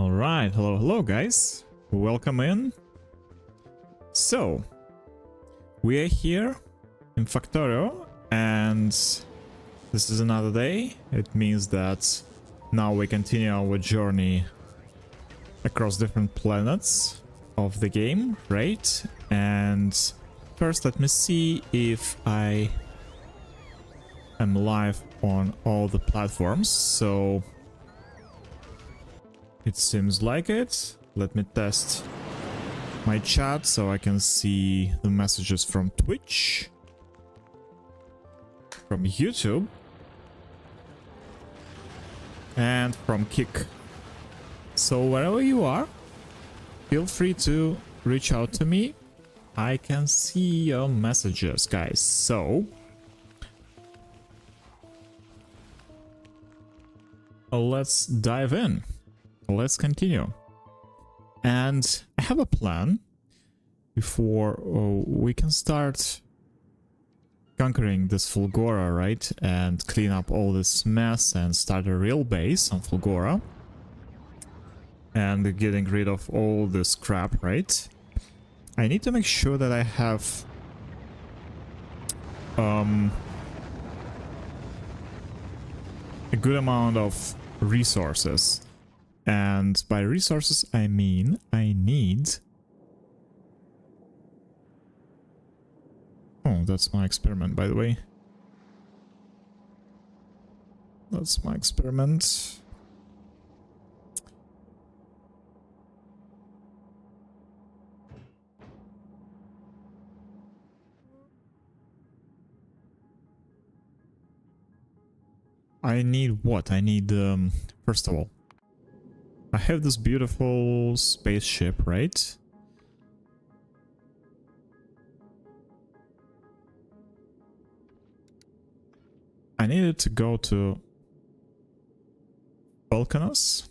All right, hello guys, welcome in. So we are here in Factorio and this is another day. It means that now we continue our journey across different planets of the game, right? And first let me see if I am live on all the platforms. So it seems like it. Let me test my chat so I can see the messages from Twitch, from YouTube, and from Kick. So wherever you are, feel free to reach out to me. I can see your messages, guys. So let's dive in. Let's continue. And I have a plan before we can start conquering this Fulgora, right? And clean up all this mess and start a real base on Fulgora. And getting rid of all this crap, right? I need to make sure that I have a good amount of resources. And by resources, I mean I need... Oh, that's my experiment, by the way. That's my experiment. I need what? I need, first of all, I have this beautiful spaceship, right? I needed to go to Vulcanus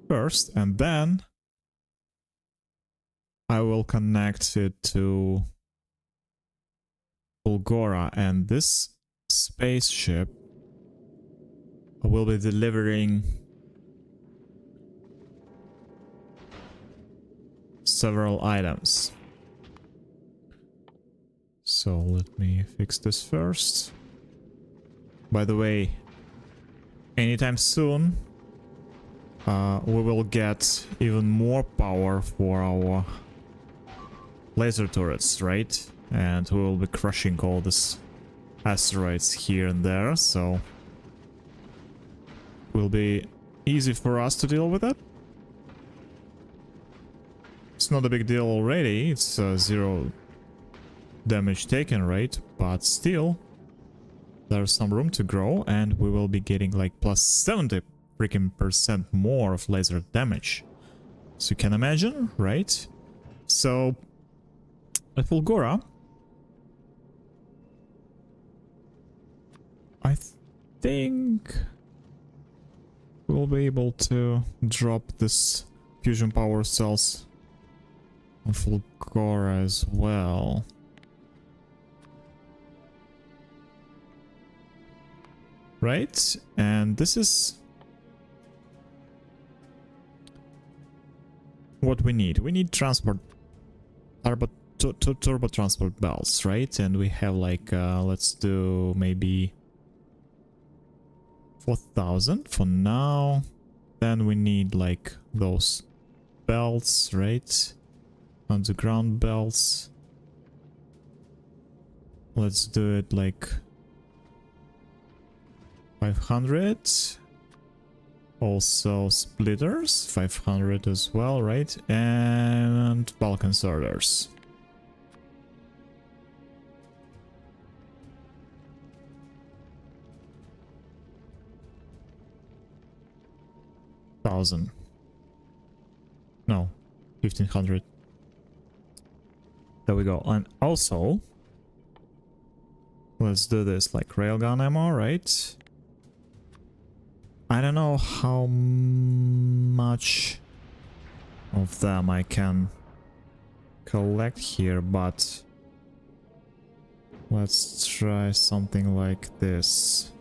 first, and then I will connect it to Fulgora, and this spaceship will be delivering several items. So let me fix this first. By the way, anytime soon we will get even more power for our laser turrets, right? And we will be crushing all these asteroids here and there, so will be easy for us to deal with it. It's not a big deal already, it's 0 damage taken, right? But still, there's some room to grow, and we will be getting like plus 70 freaking % more of laser damage. So you can imagine, right? So, at Fulgora, I think we'll be able to drop this fusion power cells on Fulgora as well. Right? And this is what we need. We need transport, turbo transport belts, right? And we have like, let's do maybe 4,000 for now. Then we need like those belts, right? Underground belts. Let's do it like 500. Also splitters, 500 as well, right? And bulk inserters. No, 1500. There we go. And also, let's do this like railgun ammo, right? I don't know how much of them I can collect here, but let's try something like this.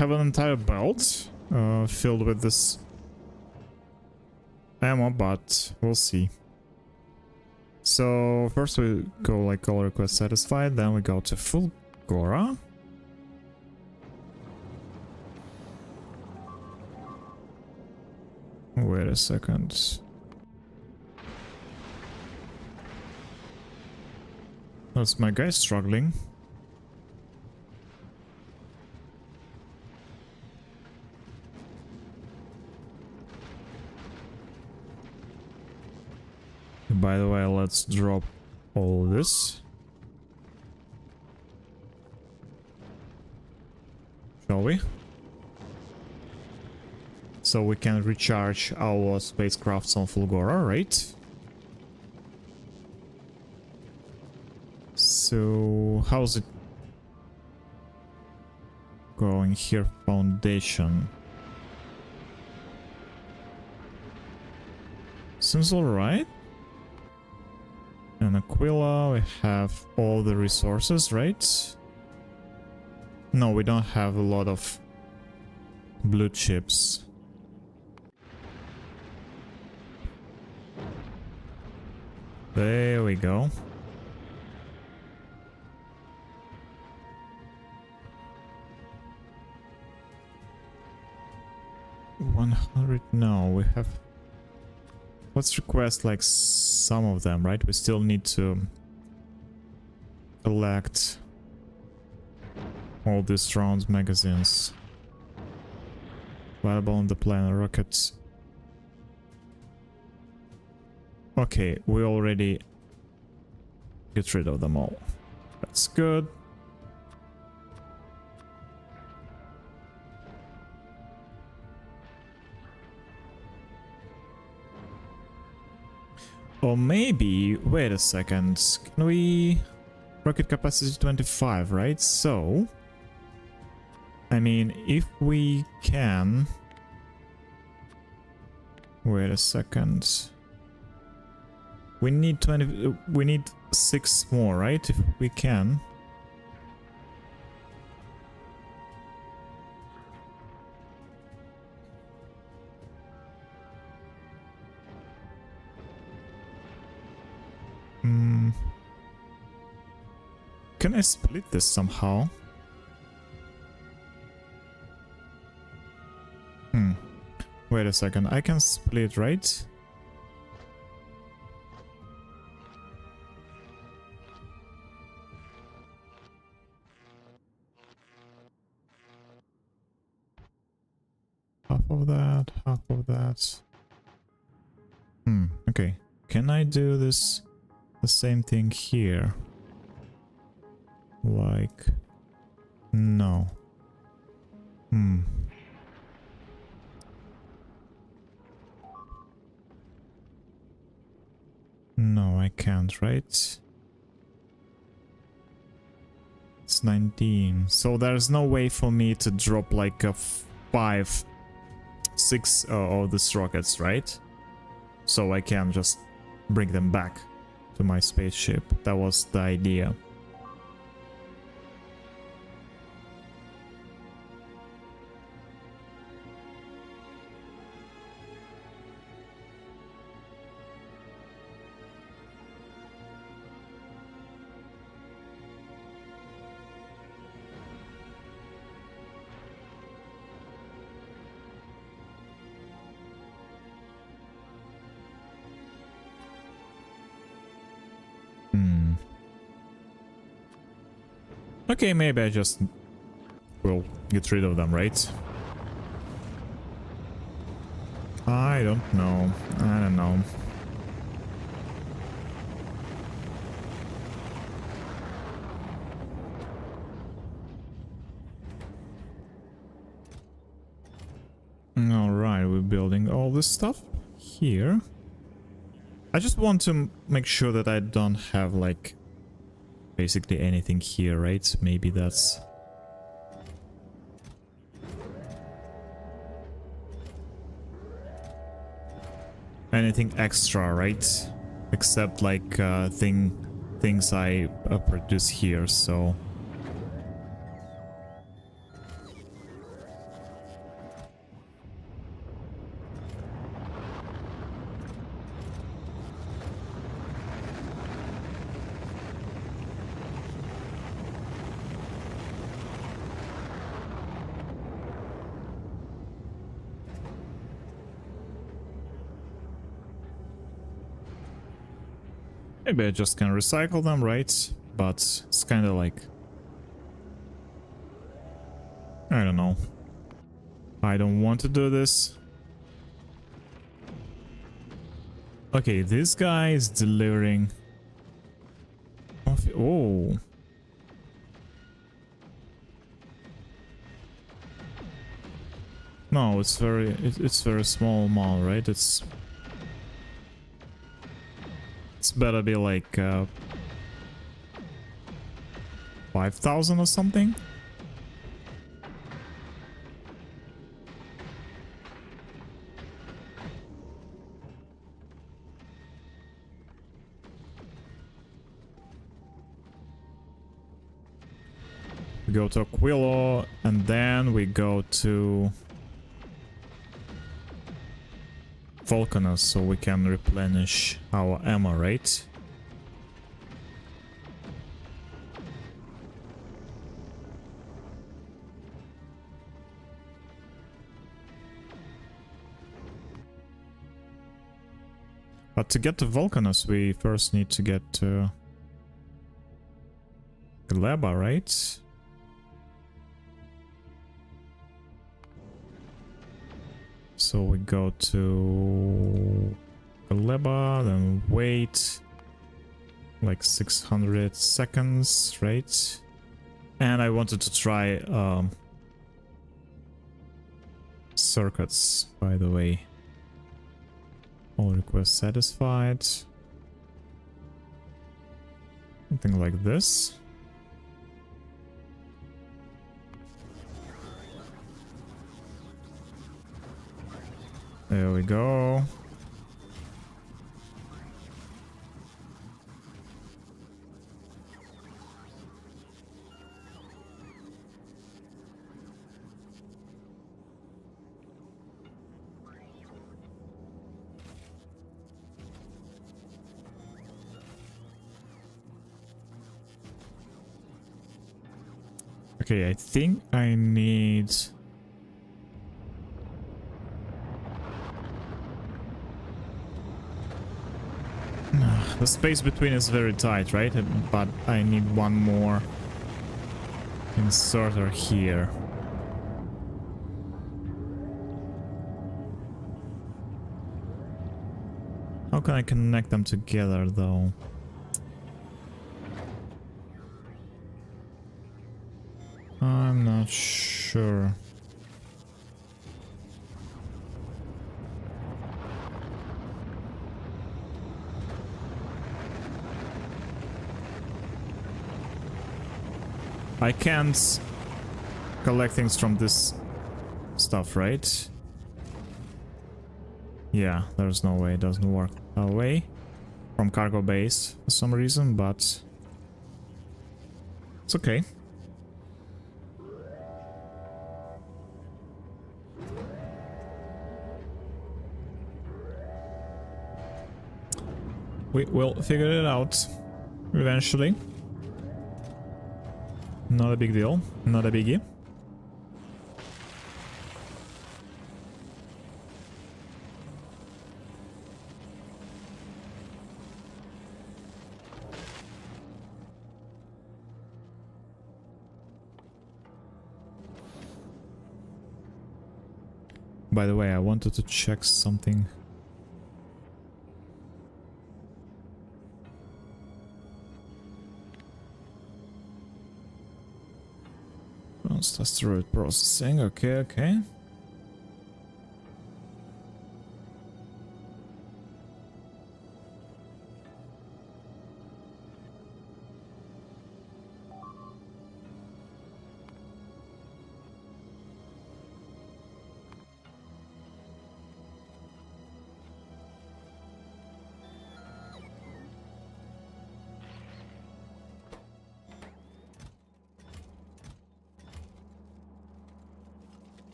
have an entire belt filled with this ammo, but we'll see. So first we go like all requests satisfied, then we go to Fulgora. Wait a second. That's my guy struggling. By the way, let's drop all this. Shall we? So we can recharge our spacecrafts on Fulgora, right? So how's it going here? Foundation. Seems alright. And Aquila, we have all the resources, right? No, we don't have a lot of blue chips. There we go. $100. No, we have. Let's request like some of them, right? We still need to collect all these rounds magazines. Available on the planet rockets. Okay, we already get rid of them all. That's good. Or maybe, wait a second, can we... Rocket capacity 25, right? So... I mean, if we can... Wait a second... We need 20... We need 6 more, right? If we can... Can I split this somehow? Wait a second, I can split, right? Half of that, half of that. Okay. Can I do this, the same thing here? Like... No. No, I can't, right? It's 19. So there's no way for me to drop like a 5, 6 of these rockets, right? So I can just bring them back to my spaceship. That was the idea. Okay, maybe I just will get rid of them, right? I don't know. I don't know. Alright, we're building all this stuff here. I just want to make sure that I don't have like basically anything here, right? Maybe that's... anything extra, right? Except like things I produce here, so... Maybe I just can recycle them, right? But it's kind of like... I don't know. I don't want to do this. Okay, this guy is delivering... Oh. No, it's very small mall, right? It's better be like 5,000 or something. We go to Aquilo and then we go to Volcanus so we can replenish our ammo, right? But to get to Volcanus, we first need to get to Gleba, right? So we go to Gleba, then wait like 600 seconds, right? And I wanted to try circuits, by the way. All requests satisfied. Something like this. There we go. Okay, I think I need... The space between is very tight, right? But I need one more inserter here. How can I connect them together, though? I'm not sure. I can't collect things from this stuff, right? Yeah, there's no way it doesn't work that way. From cargo base for some reason, but it's okay. We will figure it out eventually. Not a big deal, not a biggie. By the way, I wanted to check something. Asteroid processing, okay.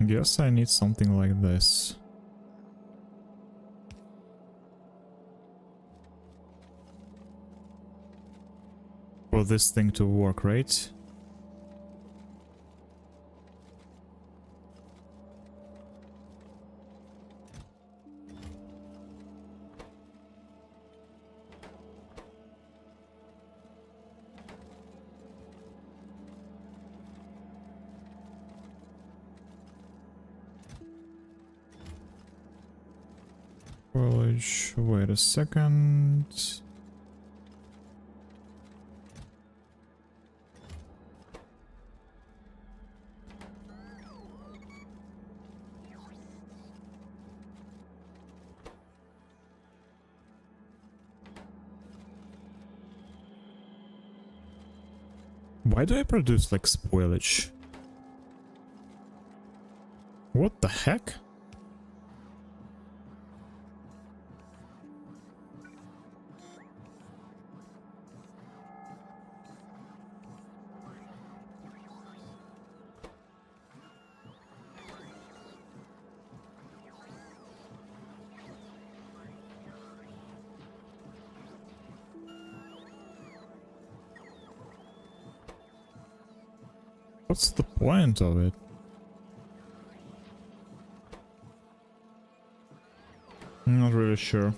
Guess I need something like this. For this thing to work, right? College, wait a second. Why do I produce like spoilage? What the heck? What's the point of it? I'm not really sure.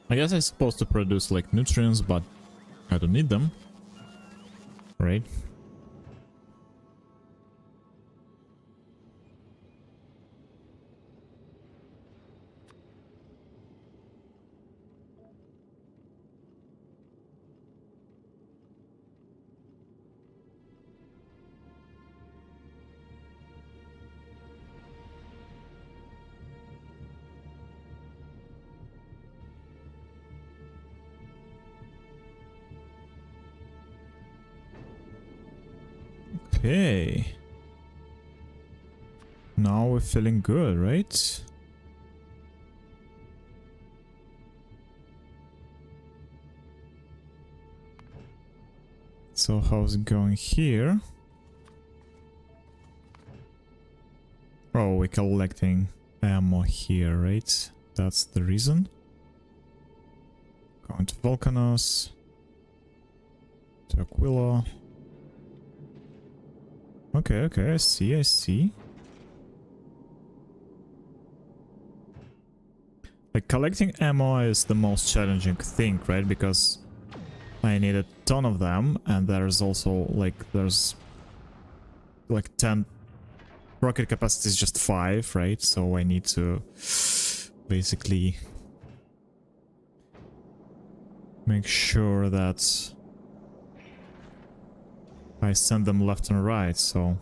I guess I'm supposed to produce like nutrients, but I don't need them. Right? Okay. Now we're feeling good, right? So how's it going here? Oh, we're collecting ammo here, right? That's the reason. Going to Volcanos. To Aquila. Okay, okay, I see, I see. Like, collecting ammo is the most challenging thing, right? Because I need a ton of them, and there's also, like, there's... like 10... Rocket capacity is just 5, right? So I need to... basically... make sure that... I send them left and right, so...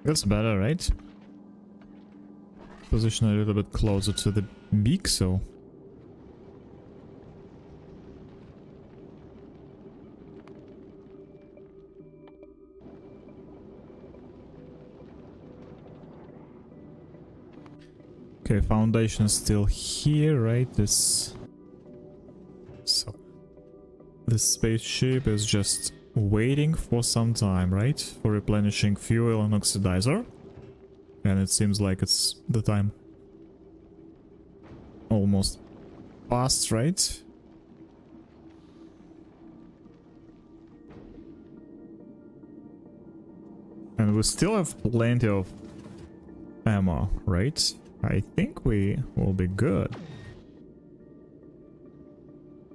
That's better, right? Position a little bit closer to the beak, so... Okay, foundation is still here, right? This... So... This spaceship is just waiting for some time, right? For replenishing fuel and oxidizer. And it seems like it's the time almost passed, right? And we still have plenty of ammo, right? I think we will be good.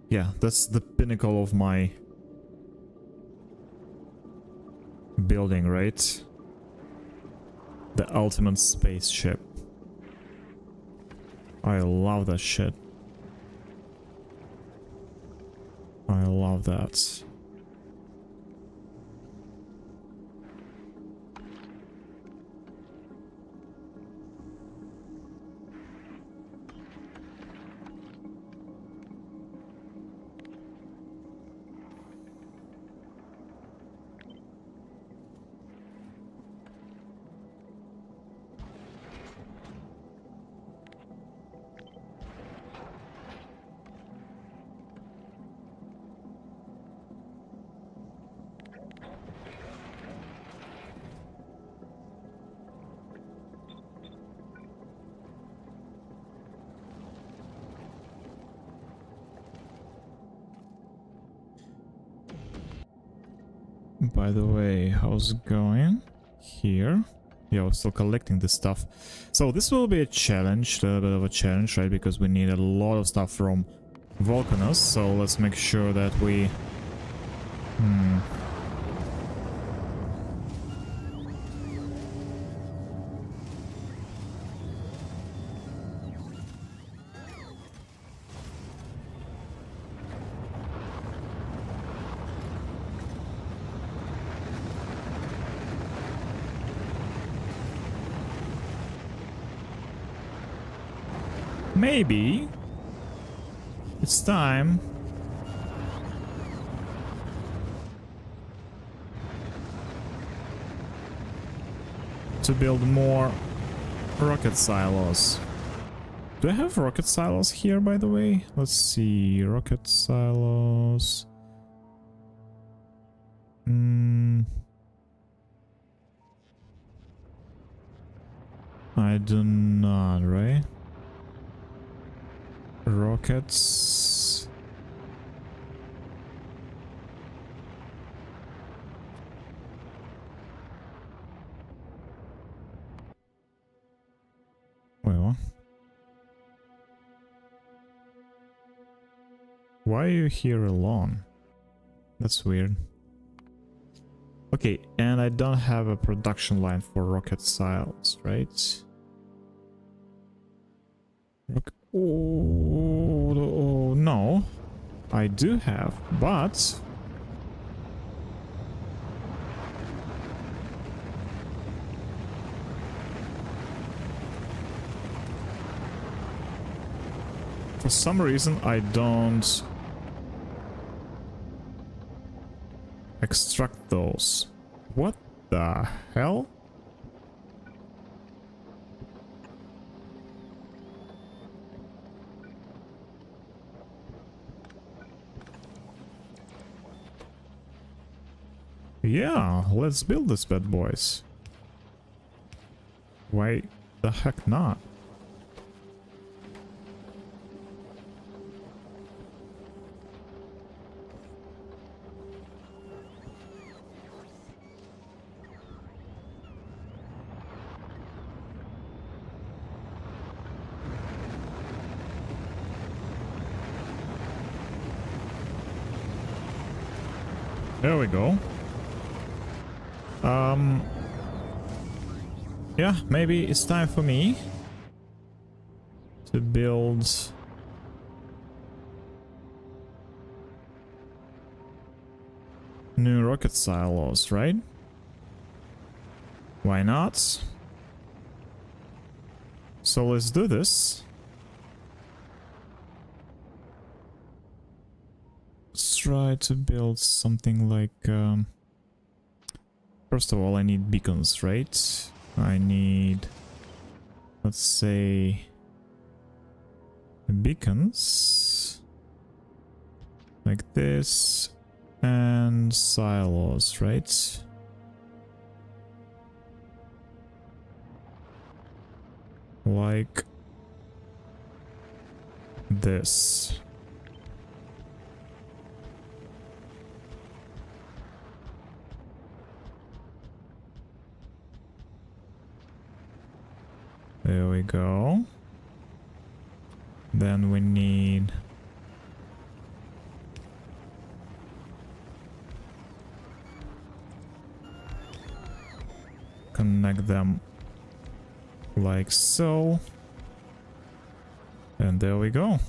Yeah, that's the pinnacle of my building, right? The ultimate spaceship. I love that shit. I love that. By the way, how's it going here? Yeah, we're still collecting this stuff. So this will be a challenge, a bit of a challenge, right? Because we need a lot of stuff from Volcanus. So let's make sure that we... Maybe it's time to build more rocket silos. Do I have rocket silos here, by the way? Let's see, rocket silos. I do not, right? Rockets. Well, why are you here alone? That's weird. Okay, and I don't have a production line for rocket silos, right? Oh, no. I do have, but... for some reason, I don't extract those. What the hell? Yeah, let's build this bad boys. Why the heck not? There we go. Yeah, maybe it's time for me to build new rocket silos, right? Why not? So let's do this. Let's try to build something like... first of all, I need beacons, right? I need... let's say... beacons. Like this. And silos, right? Like... this. There we go. Then we need... connect them like so. And there we go.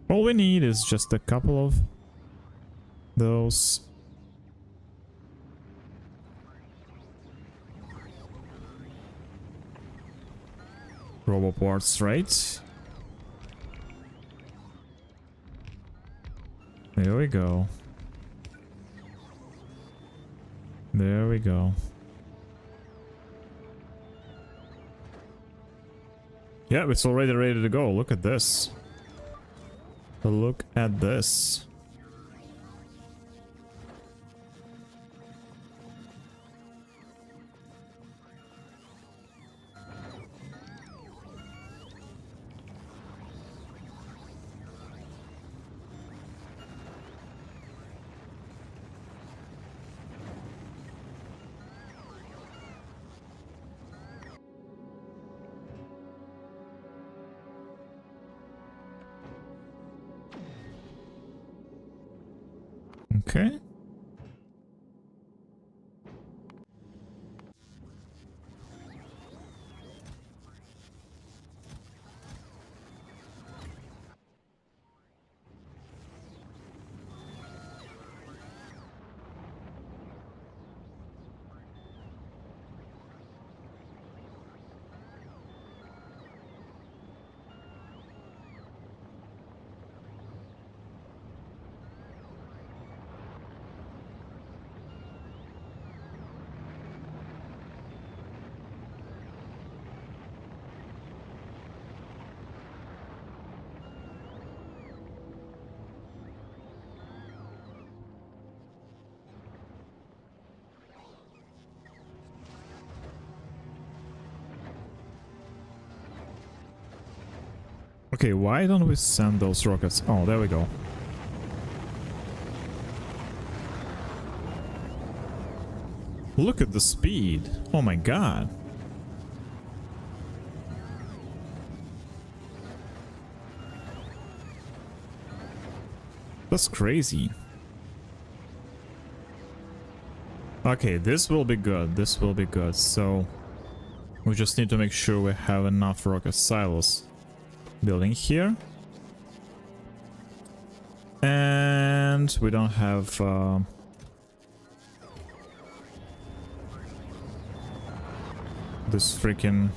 All we need is just a couple of those. Roboports, right? There we go. There we go. Yeah, it's already ready to go. Look at this. Look at this. Okay. Okay, why don't we send those rockets? Oh, there we go. Look at the speed. Oh my god. That's crazy. Okay, this will be good. This will be good. So we just need to make sure we have enough rocket silos building here. And we don't have this freaking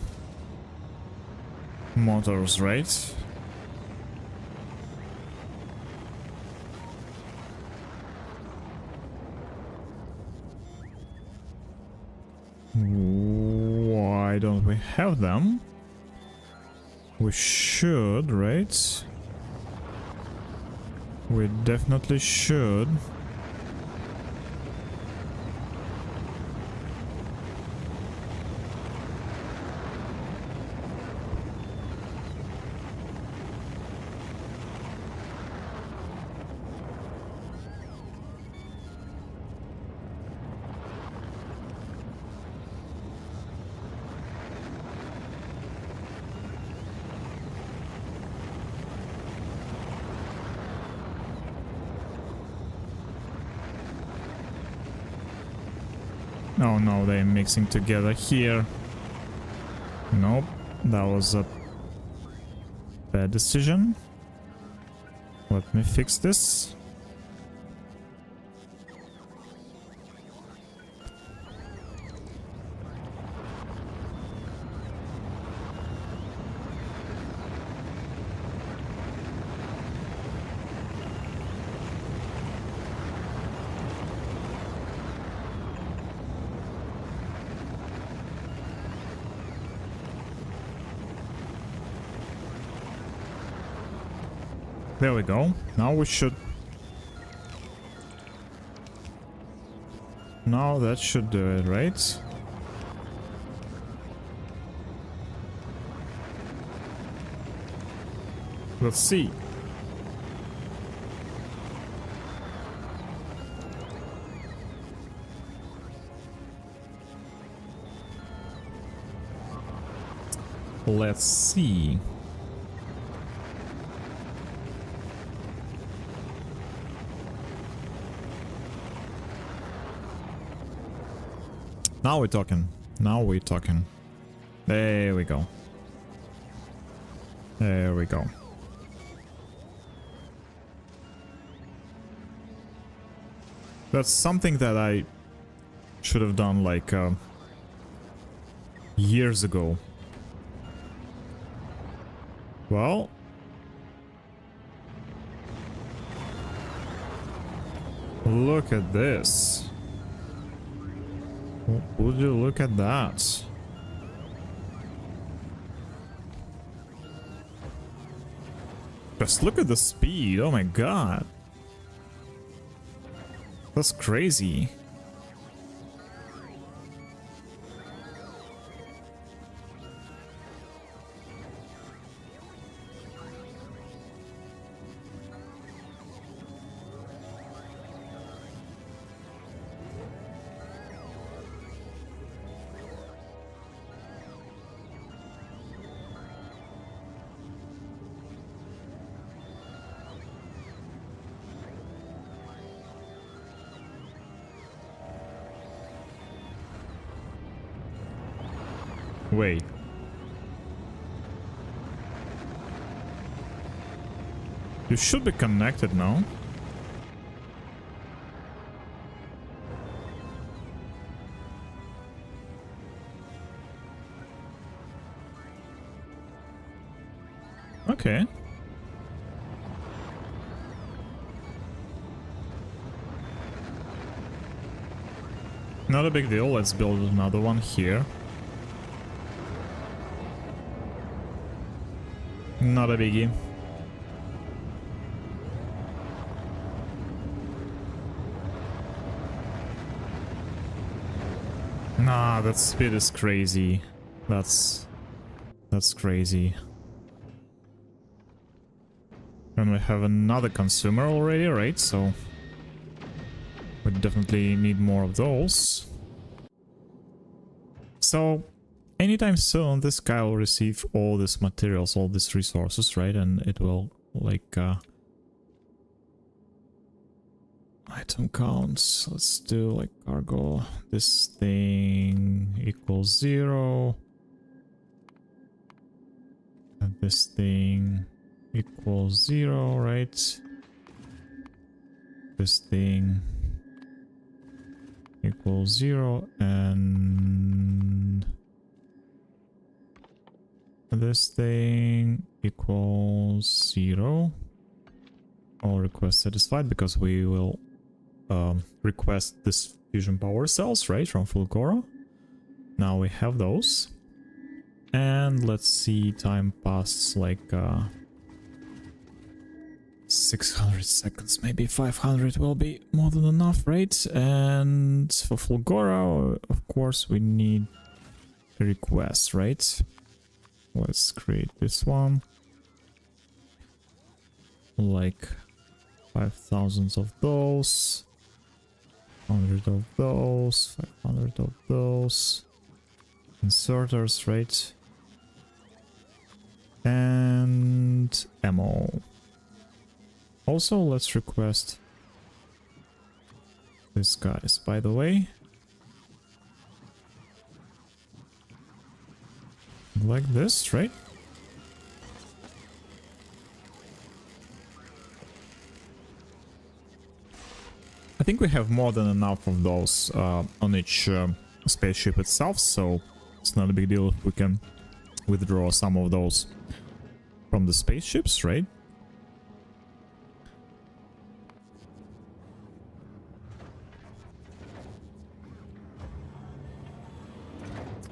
motors, right? Why don't we have them? We should, right? We definitely should. Oh no, they're mixing together here. Nope, that was a bad decision. Let me fix this. There we go. Now we should... Now that should do it, right? Let's see. Let's see. Now we're talking. Now we're talking. There we go. There we go. That's something that I should have done like years ago. Well, look at this. Would you look at that? Just look at the speed. Oh my god. That's crazy. Wait. You should be connected now. Okay. Not a big deal. Let's build another one here. Not a biggie. Nah, that speed is crazy. That's crazy. And we have another consumer already, right? So we definitely need more of those. So anytime soon, this guy will receive all these materials, all these resources, right? And it will, like, item counts. Let's do, like, cargo. This thing equals 0. And this thing equals 0, right? This thing equals 0, and this thing equals 0. All requests satisfied, because we will request this fusion power cells, right, from Fulgora. Now we have those. And let's see, time passes like 600 seconds, maybe 500 will be more than enough, right? And for Fulgora, of course, we need a request, right? Let's create this one. Like 5,000 of those, 100 of those, 500 of those. Inserters, right? And ammo. Also, let's request these guys, by the way. Like this, right? I think we have more than enough of those on each spaceship itself, so it's not a big deal if we can withdraw some of those from the spaceships, right?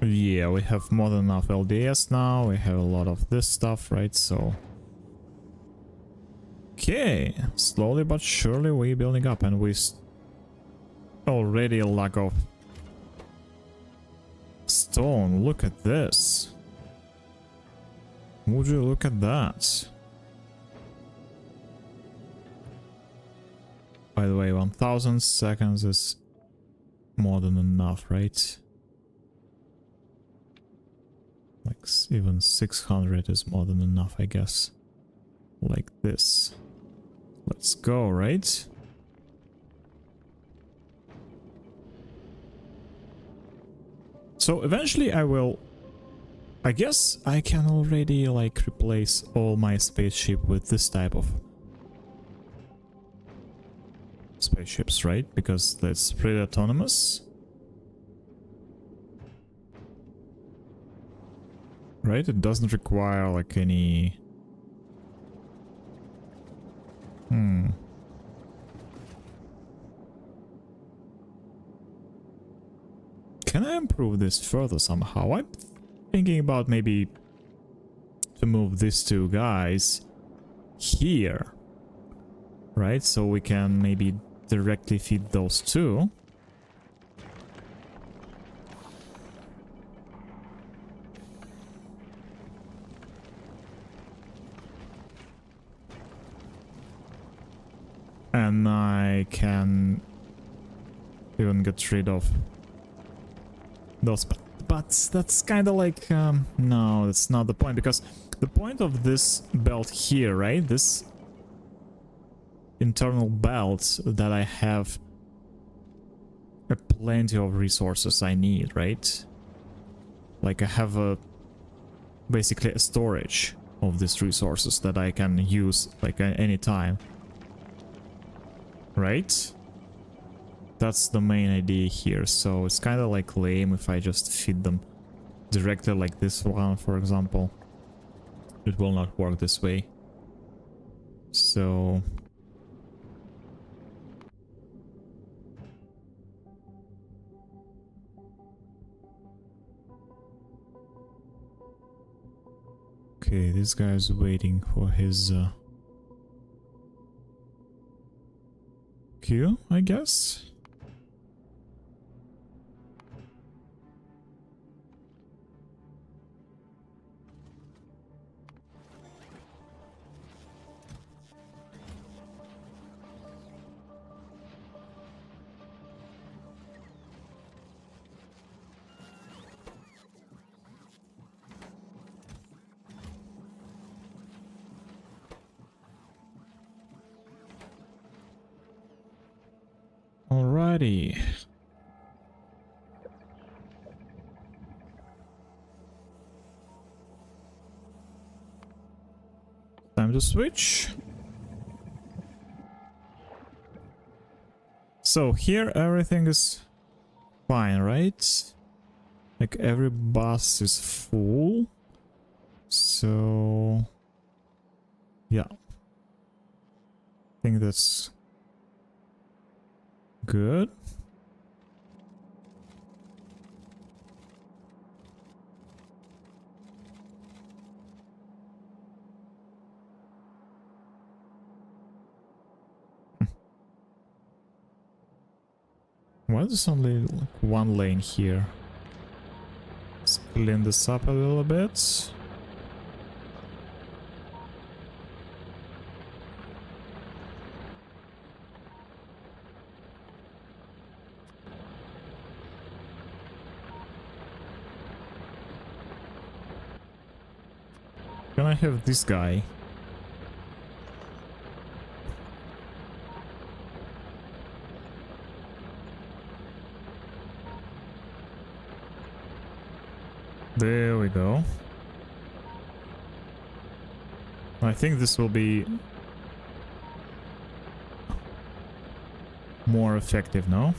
Yeah, we have more than enough LDS now, we have a lot of this stuff, right? So... Okay, slowly but surely we're building up, and we already a lack of stone. Look at this. Would you look at that? By the way, 1000 seconds is more than enough, right? Like even 600 is more than enough, I guess. Like this. Let's go, right? So eventually I guess I can already like replace all my spaceship with this type of spaceships, right? Because that's pretty autonomous. Right? It doesn't require like any... Can I improve this further somehow? I'm thinking about maybe to move these two guys here. Right? So we can maybe directly feed those two. And I can even get rid of those, but that's kind of like no, that's not the point, because the point of this belt here, right, this internal belt, that I have plenty of resources I need, right? Like I have basically a storage of these resources that I can use like any time, right? That's the main idea here, so it's kind of like lame if I just feed them directly like this one, for example. It will not work this way. So... Okay, this guy is waiting for his queue, I guess. Alrighty. Time to switch. So here everything is fine, right? Like every bus is full. So yeah. I think that's good. Why is there's only like one lane here? Let's clean this up a little bit. Can I have this guy? There we go. I think this will be more effective now.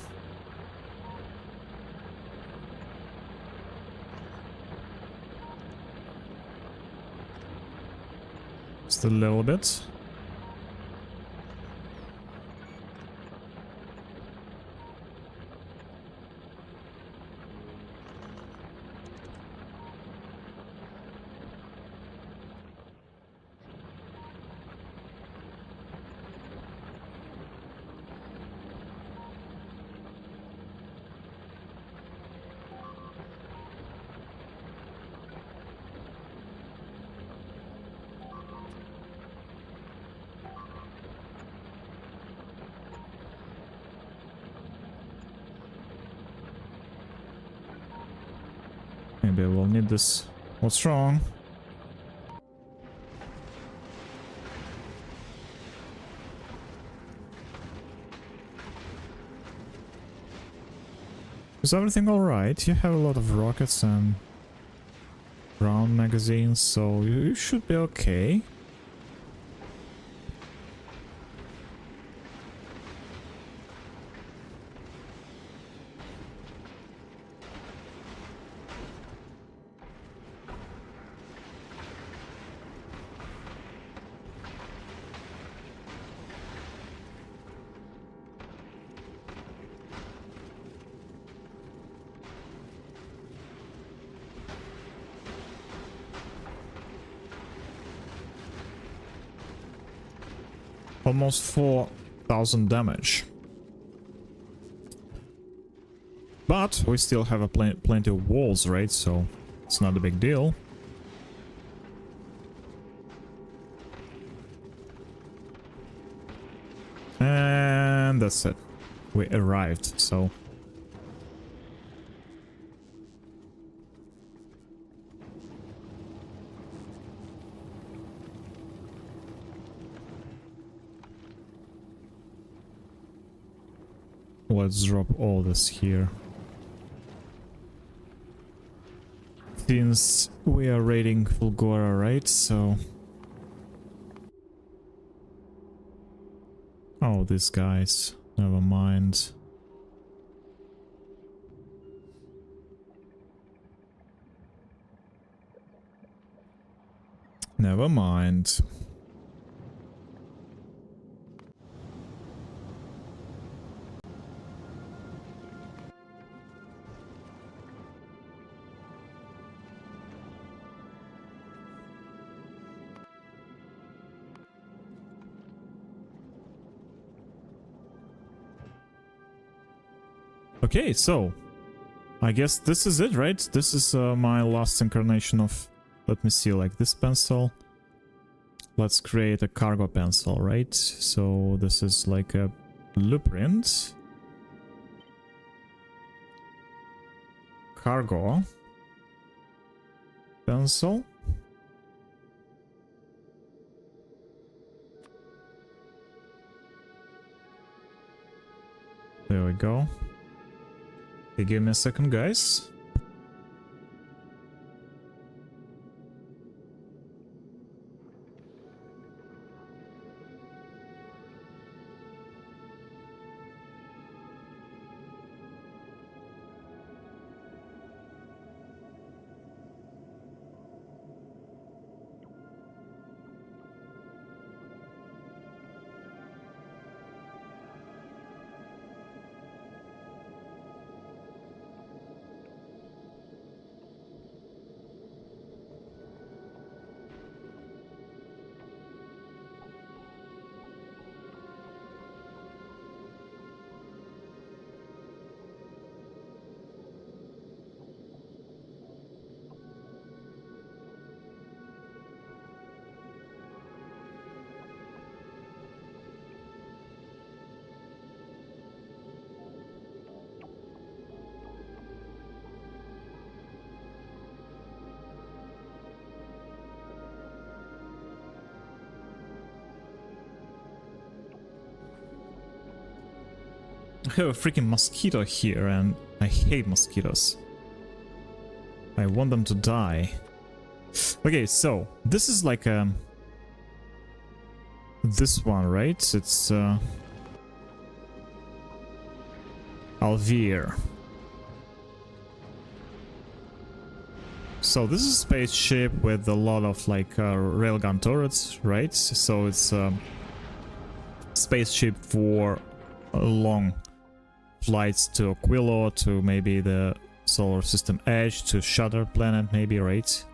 Just a little bit. Maybe I will need this. What's wrong? Is everything alright? You have a lot of rockets and round magazines, so you should be okay. Almost 4,000 damage. But we still have a plenty of walls, right? So it's not a big deal. And that's it. We arrived, so... Let's drop all this here. Since we are raiding Fulgora, right? So... Oh, these guys. Never mind. Never mind. Okay, so I guess this is it, right? This is my last incarnation of, let me see, like this pencil. Let's create a cargo pencil, right? So this is like a blueprint. Cargo pencil. There we go. Okay, give me a second, guys. I have a freaking mosquito here and I hate mosquitoes. I want them to die. Okay, so this is like a this one, right? It's Alvear. So this is a spaceship with a lot of like railgun turrets, right? So it's a spaceship for long flights to Aquilo, to maybe the solar system edge, to Shutter planet maybe, right?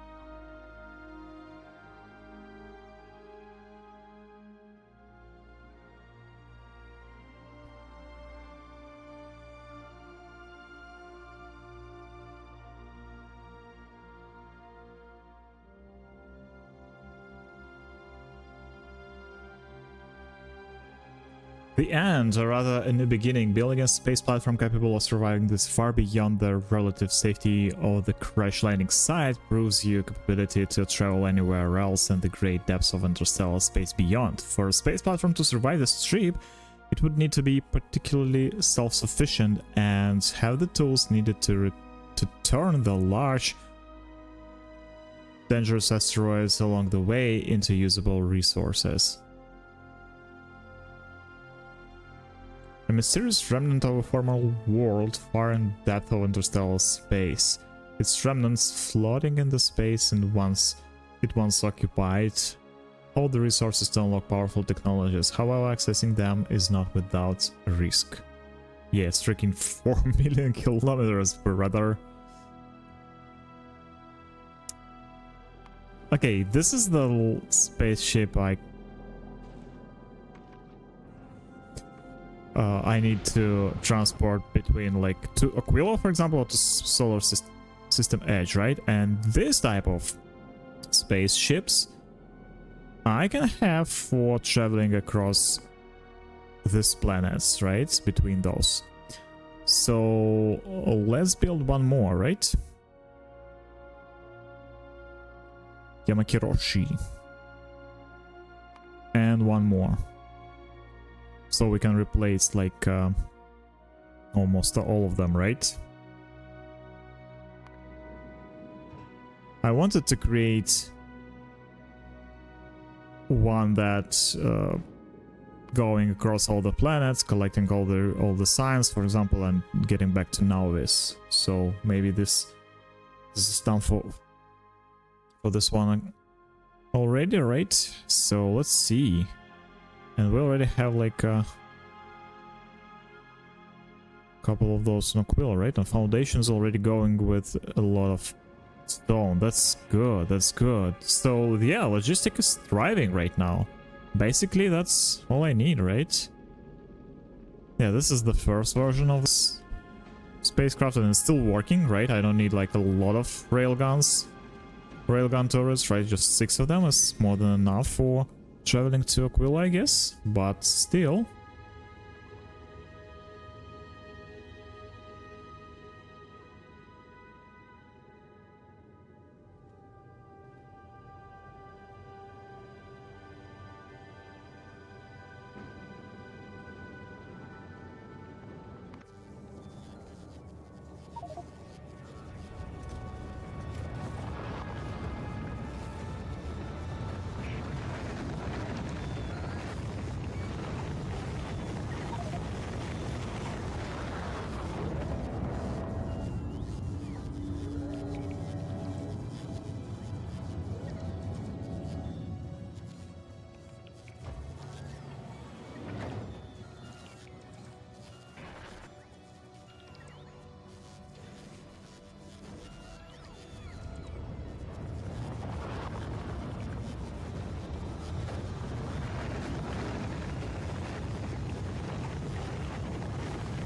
The end, or rather in the beginning, building a space platform capable of surviving this far beyond the relative safety of the crash landing site proves your capability to travel anywhere else and the great depths of interstellar space beyond. For a space platform to survive this trip, it would need to be particularly self-sufficient and have the tools needed to turn the large, dangerous asteroids along the way into usable resources. A mysterious remnant of a former world far in depth of interstellar space. Its remnants floating in the space and once occupied. All the resources to unlock powerful technologies, however accessing them is not without risk. Yeah, it's freaking 4 million kilometers, brother. Okay, this is the spaceship I need to transport between, like, to Aquilo, for example, or to solar system edge, right? And this type of spaceships I can have for traveling across these planets, right? Between those. So let's build one more, right? Yamakiroshi. And one more. So we can replace like almost all of them, right? I wanted to create one that going across all the planets, collecting all the signs, for example, and getting back to Nauvis. So maybe this is done for this one already, right? So let's see. And we already have like a couple of those in Aquilo, right? And Foundation's already going with a lot of stone. That's good, that's good. So yeah, logistics is thriving right now. Basically, that's all I need, right? Yeah, this is the first version of this spacecraft and it's still working, right? I don't need like a lot of railgun turrets, right? Just 6 of them is more than enough for traveling to Aquilo, I guess, but still.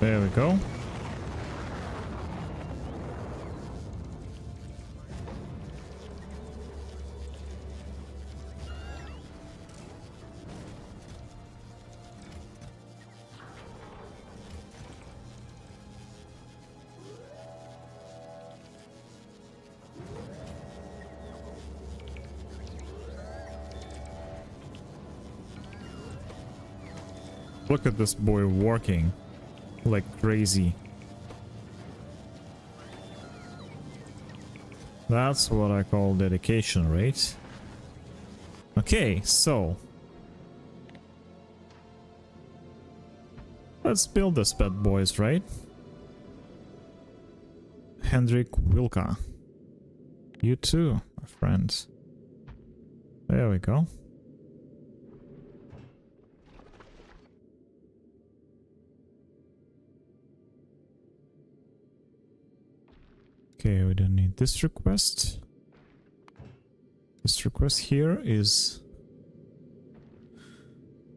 There we go. Look at this boy working like crazy. That's what I call dedication, right? Okay, so Let's build this bad boys, right? Hendrik Wilka. You too, my friends. There we go. Okay, we don't need this request. This request here is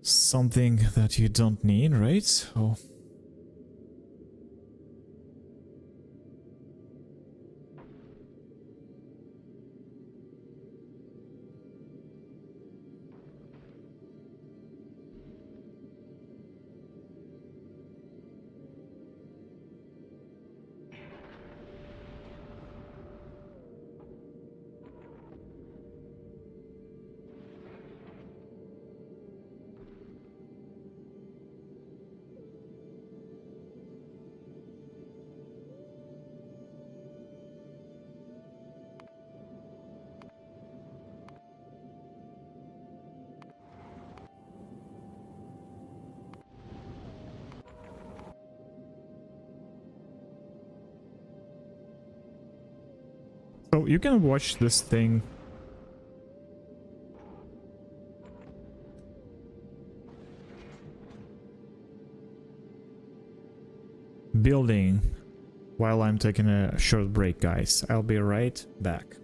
something that you don't need, right? So you can watch this thing building while I'm taking a short break, guys. I'll be right back.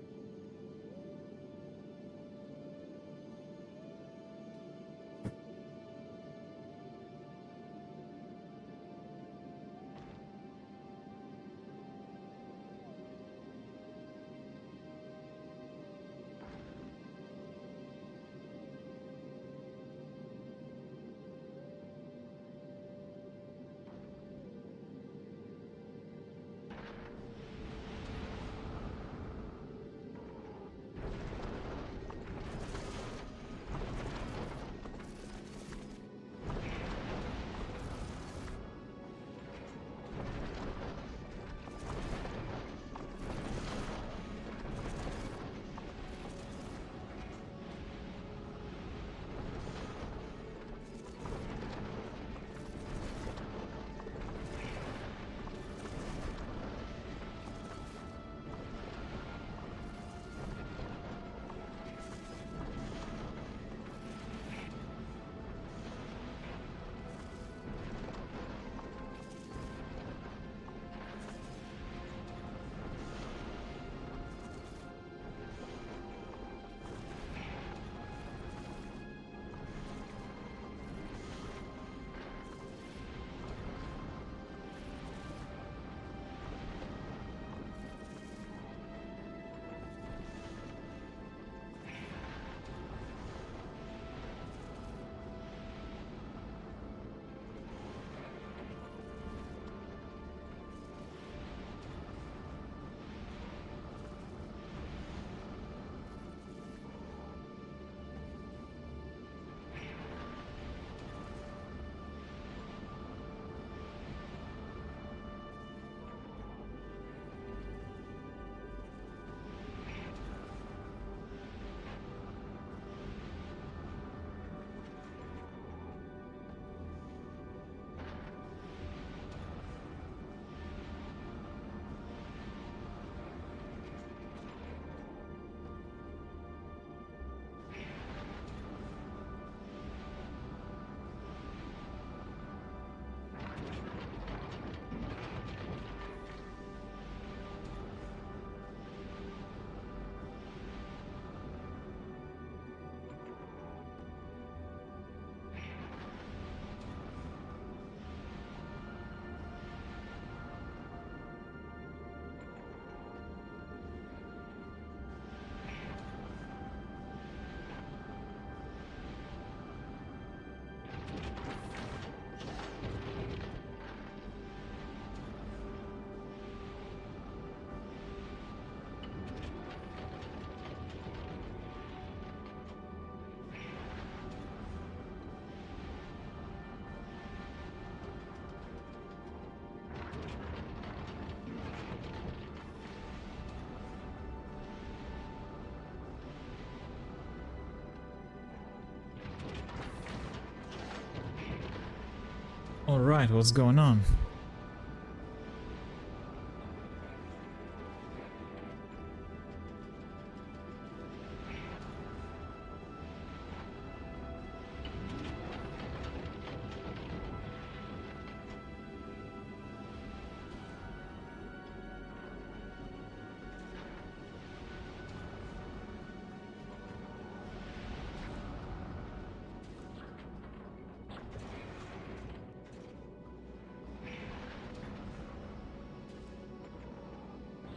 Alright, what's going on?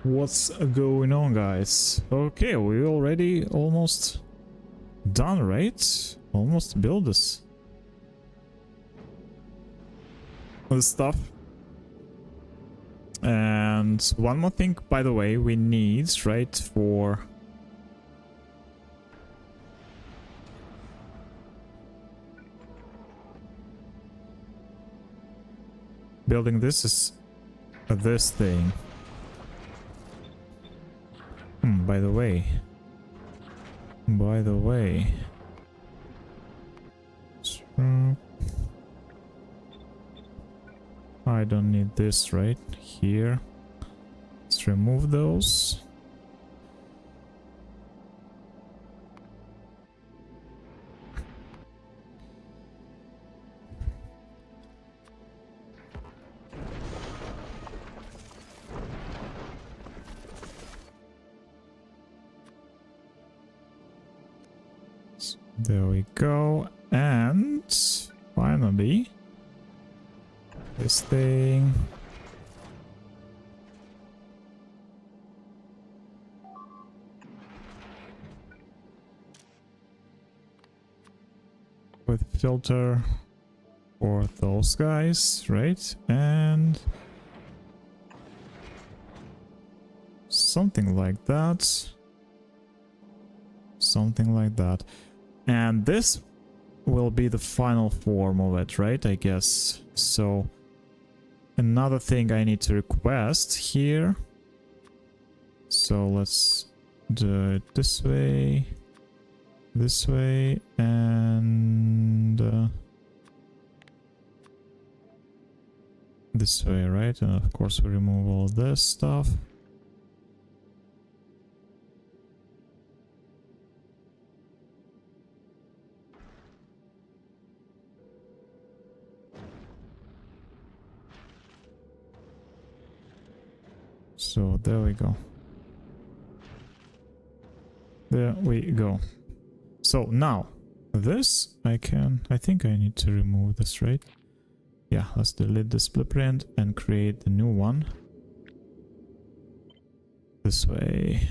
What's going on, guys? Okay, we already almost done, right? Almost build this stuff. And one more thing, by the way, we need, right, for building this is this thing. By the way, I don't need this right here. Let's remove those. There we go. And finally, this thing. With filter for those guys, right? And something like that. Something like that. And this will be the final form of it, right? I guess. So another thing I need to request here. So let's do it this way, and this way, right? And of course we remove all this stuff. So there we go. There we go. So now this I think I need to remove this, right? Yeah, let's delete this blueprint and create the new one. This way.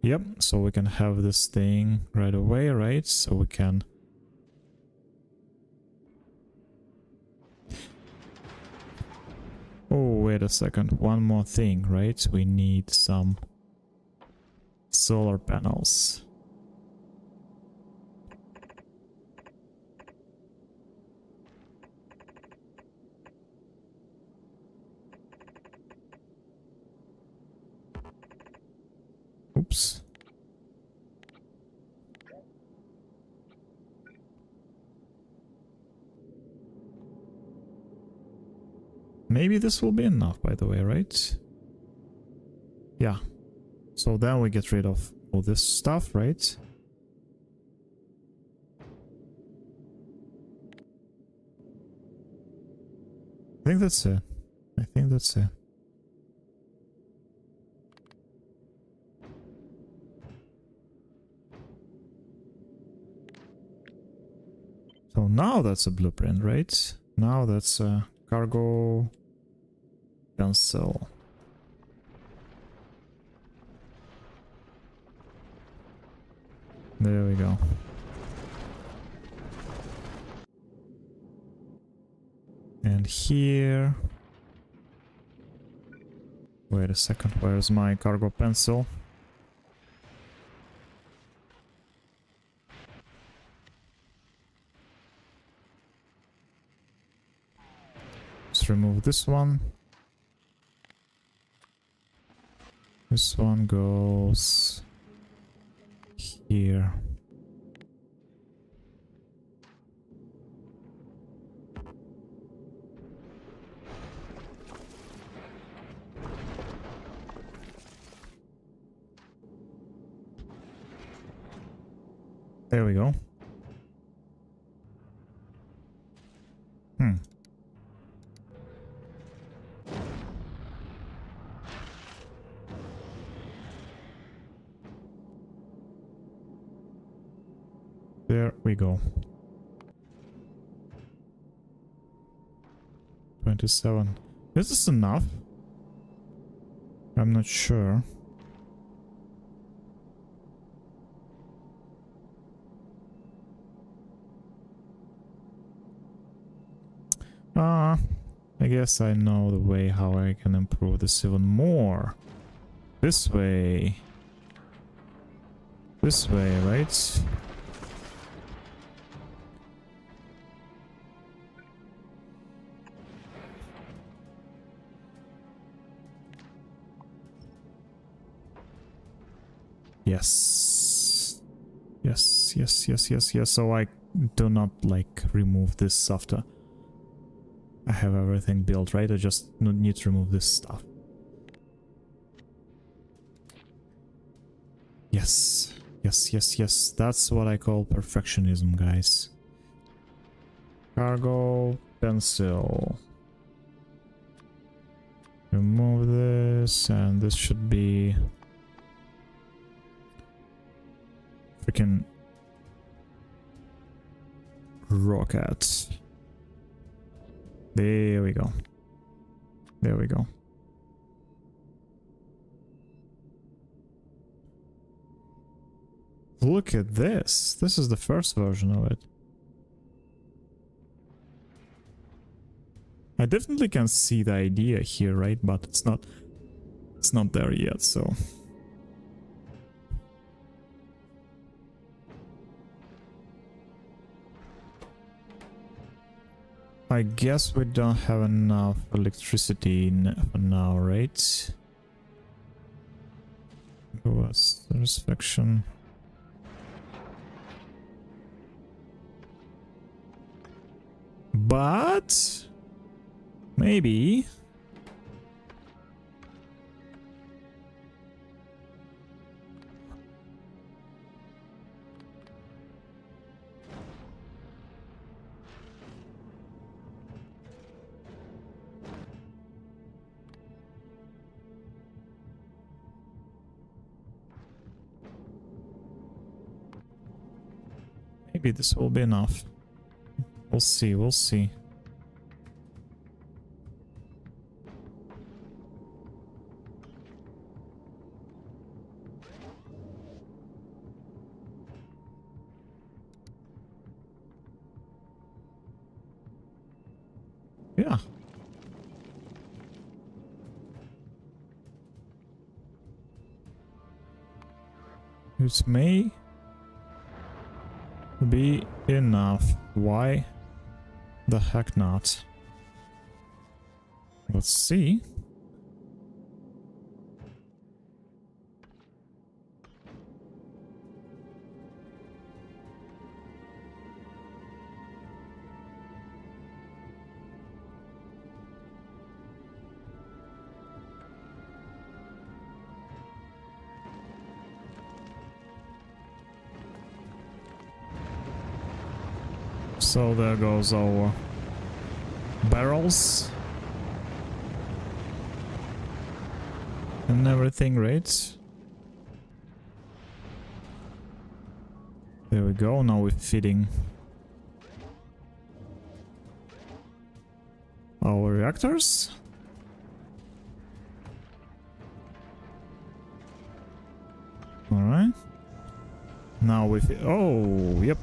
Yep, so we can have this thing right away, right? So we can oh, wait a second. One more thing, right? We need some solar panels. Oops. Maybe this will be enough, by the way, right? Yeah. So then we get rid of all this stuff, right? I think that's it. I think that's it. So now that's a blueprint, right? Now that's a cargo pencil. There we go. And here... Wait a second, where's my cargo pencil? Let's remove this one. This one goes here. There we go. Hmm. There we go. 27. Is this enough? I'm not sure. I guess I know the way how I can improve this even more. This way. This way, right? Yes. Yes, yes, yes, yes, yes. So I do not like remove this after I have everything built, right? I just need to remove this stuff. Yes. Yes, yes, yes. That's what I call perfectionism, guys. Cargo, pencil. Remove this, and this should be freaking rocket. There we go. There we go. Look at this. This is the first version of it. I definitely can see the idea here, right? But it's not there yet, so I guess we don't have enough electricity for now, right? Satisfaction. But maybe this will be enough. We'll see, we'll see. Yeah. It may be enough. Why the heck not? Let's see. So there goes our barrels and everything, right? There we go. Now we're feeding our reactors. All right. Now we oh, yep.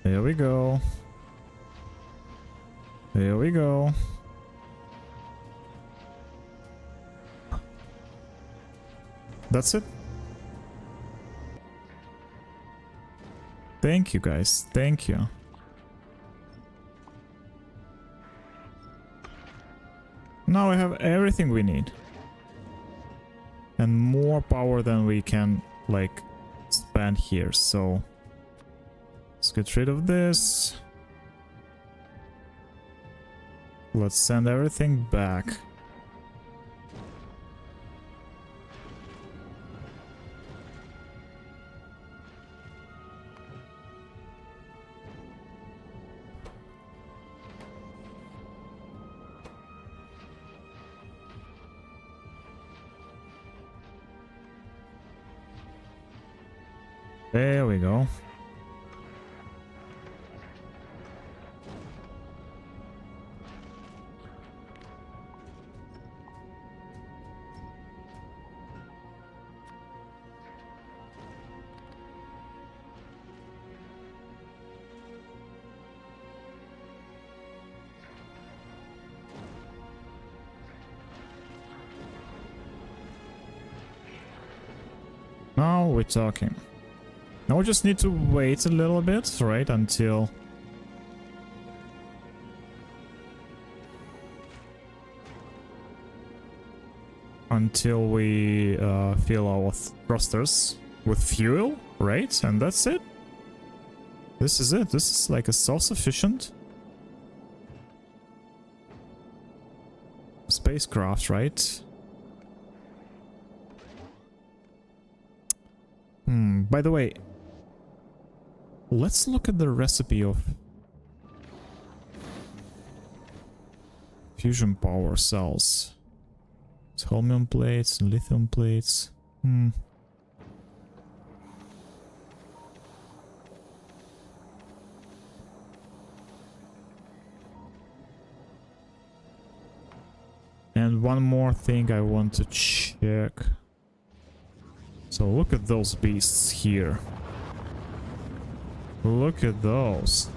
There we go. There we go. That's it. Thank you, guys. Thank you. Now we have everything we need. And more power than we can, like, spend here, so let's get rid of this. Let's send everything back. There we go. Now we're talking. Now we just need to wait a little bit, right, until we fill our thrusters with fuel, right? And that's it. This is it. This is like a self-sufficient spacecraft, right? By the way, let's look at the recipe of fusion power cells. It's holmium plates and lithium plates. And one more thing I want to check. So look at those beasts here. Look at those.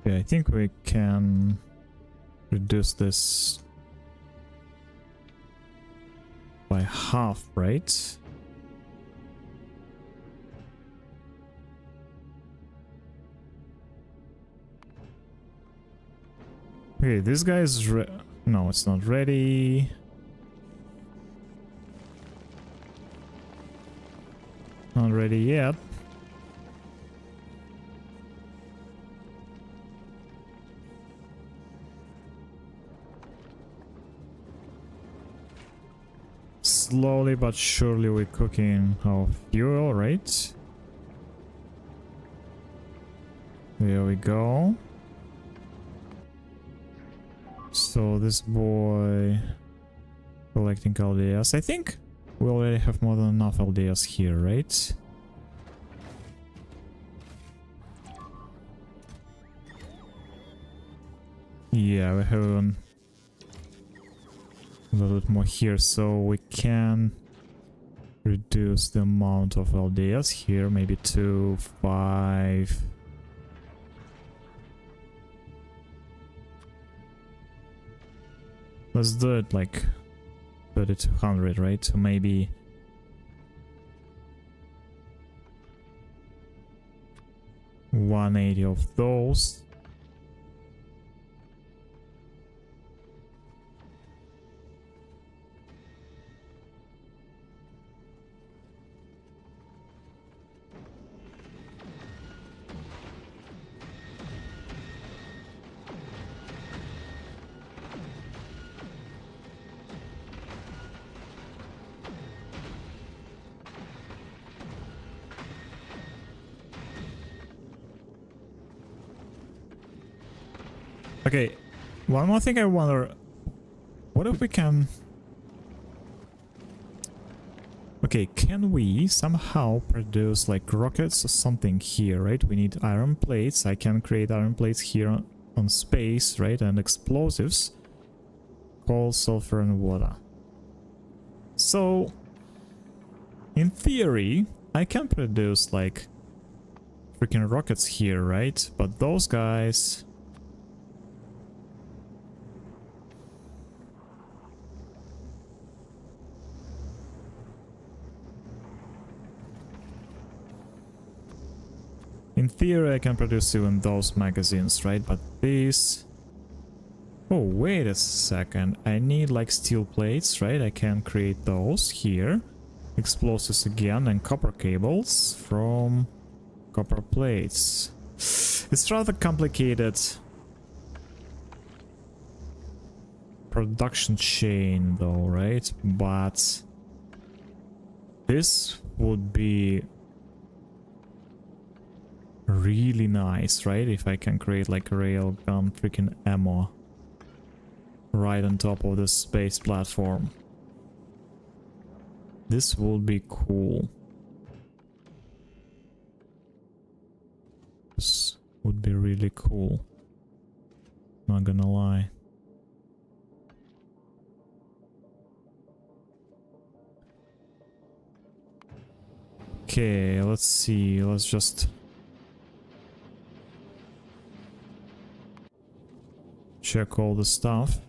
Okay, I think we can reduce this by half, right? Okay, this guy is no, it's not ready. Not ready yet. Slowly but surely we're cooking our fuel, right? There we go. So this boy collecting LDS. I think we already have more than enough LDS here, right? Yeah, we have a little bit more here, so we can reduce the amount of LDS here, maybe to 5. Let's do it like 3200, right? So maybe 180 of those. Okay, one more thing I wonder, what if we can... Okay, can we somehow produce like rockets or something here, right? We need iron plates. I can create iron plates here on space, right? And explosives. Coal, sulfur, and water. So, in theory, I can produce like freaking rockets here, right? But those guys... In theory, I can produce even those magazines, right? But these... Oh, wait a second. I need like steel plates, right? I can create those here. Explosives again and copper cables from copper plates. It's rather complicated production chain though, right? But this would be really nice, right? If I can create like railgun freaking ammo right on top of the space platform. This would be cool. This would be really cool. Not gonna lie. Okay, let's see. Let's just check all the stuff.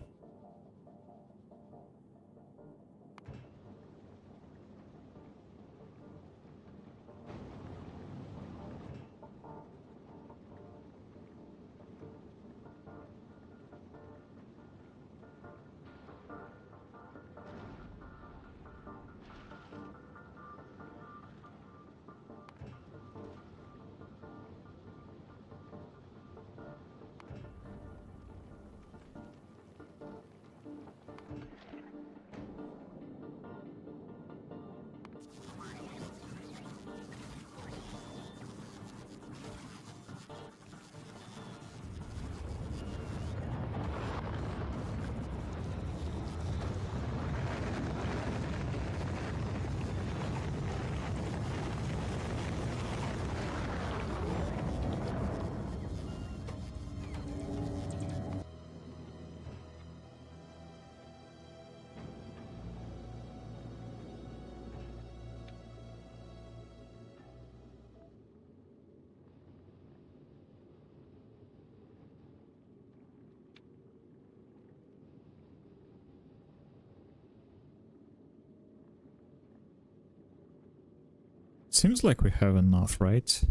Seems like we have enough, right?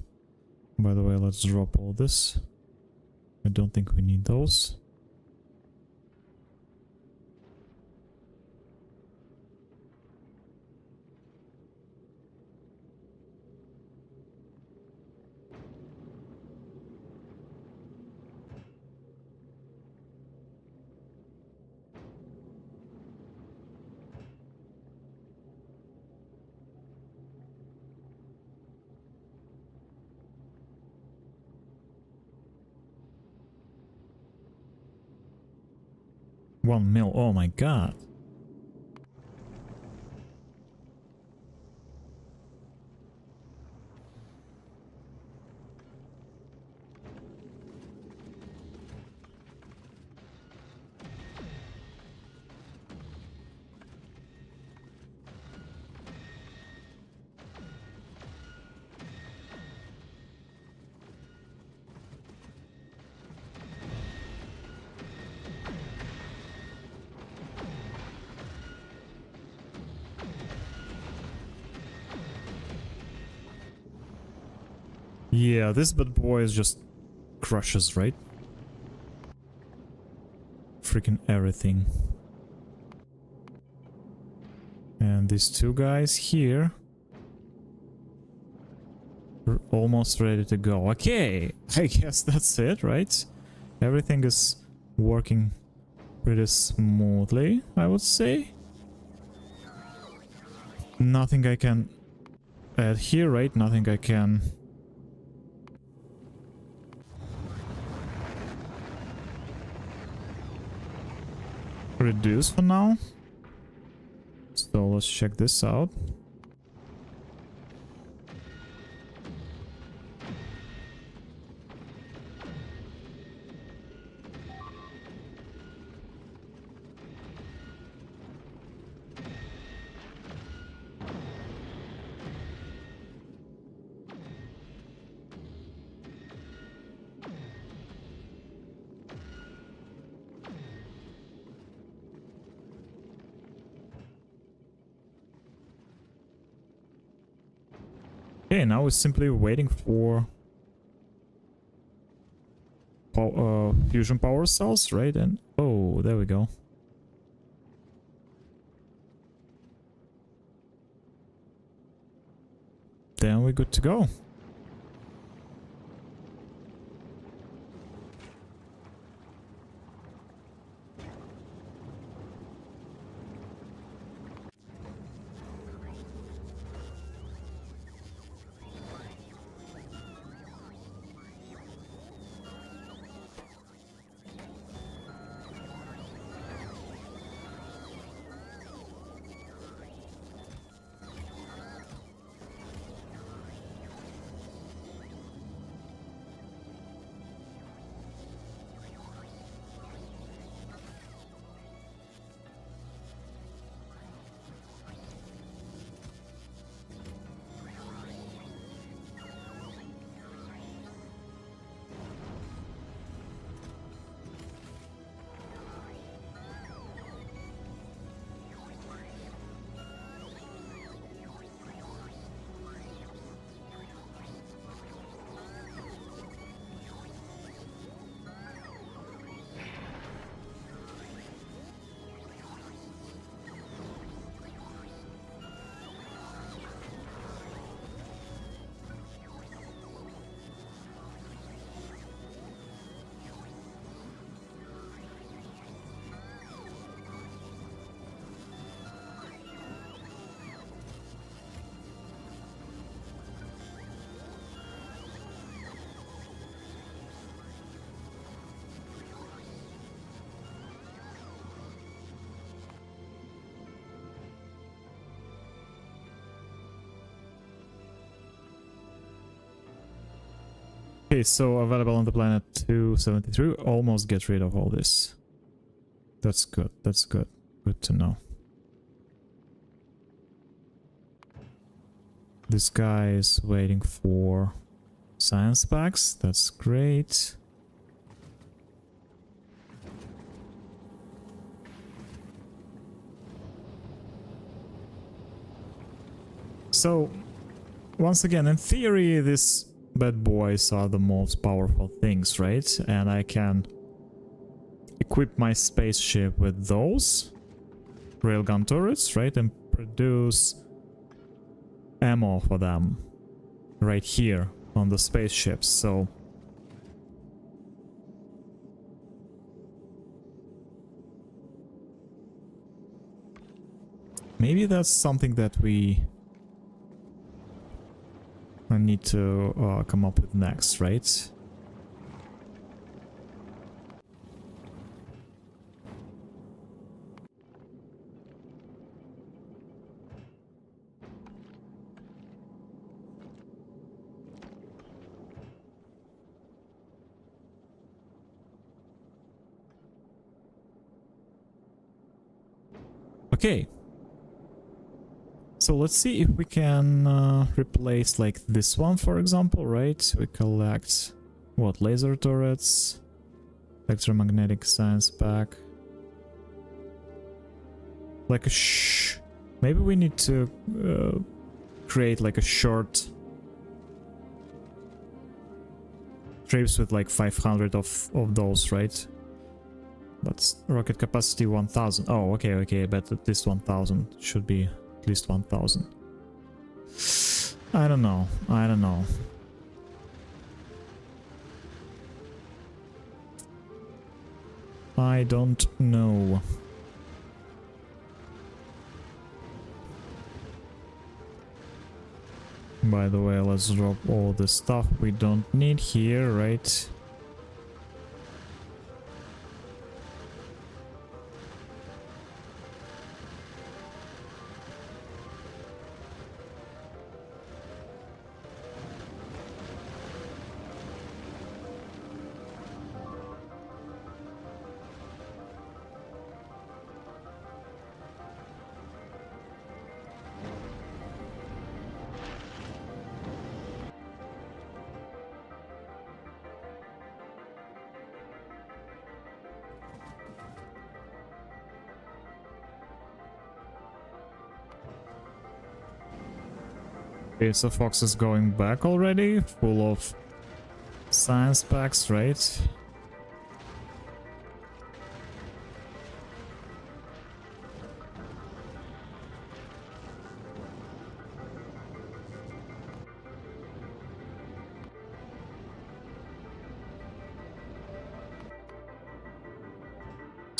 By the way, let's drop all this. I don't think we need those. $1 mil, oh my god. Yeah, this bad boy is just crushes, right? Freaking everything. And these two guys here are almost ready to go. Okay, I guess that's it, right? Everything is working pretty smoothly, I would say. Nothing I can add here, right? Nothing I can reduce for now. So let's check this out. Okay, now we're simply waiting for fusion power cells, right? And oh, there we go. Then we're good to go. Okay, so available on the planet 273. Almost get rid of all this. That's good. That's good. Good to know. This guy is waiting for science packs. That's great. So, once again, in theory, these bad boys are the most powerful things, right? And I can equip my spaceship with those railgun turrets, right? And produce ammo for them right here on the spaceships. So maybe that's something that we need to come up with next, right? Okay. So let's see if we can replace like this one, for example, right? We collect what? Laser turrets, electromagnetic science pack. Like a maybe we need to create like a short trips with like 500 of those, right? But rocket capacity 1000. Oh, okay, okay, but at least 1000 should be. At least 1000. I don't know. I don't know. I don't know. By the way, let's drop all the stuff we don't need here, right? Okay, so Fox is going back already, full of science packs, right?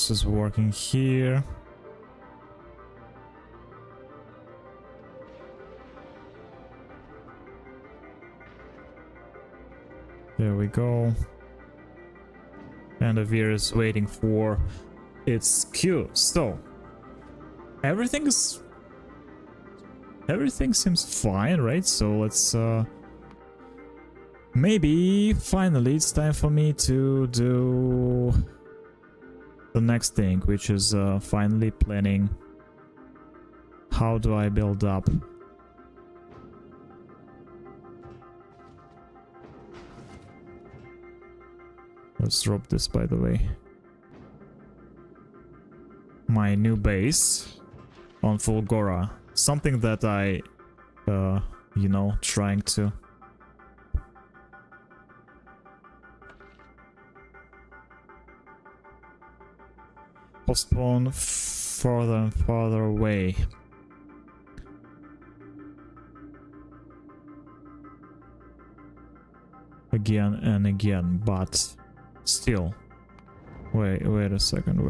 this is working here. There we go. And the Veer is waiting for its cue. So everything seems fine, right? So let's maybe finally it's time for me to do the next thing, which is finally planning how do I build up. Let's drop this, by the way. My new base on Fulgora. Something that I, you know, trying to... postpone further and further away. Again and again, but still. Wait a second.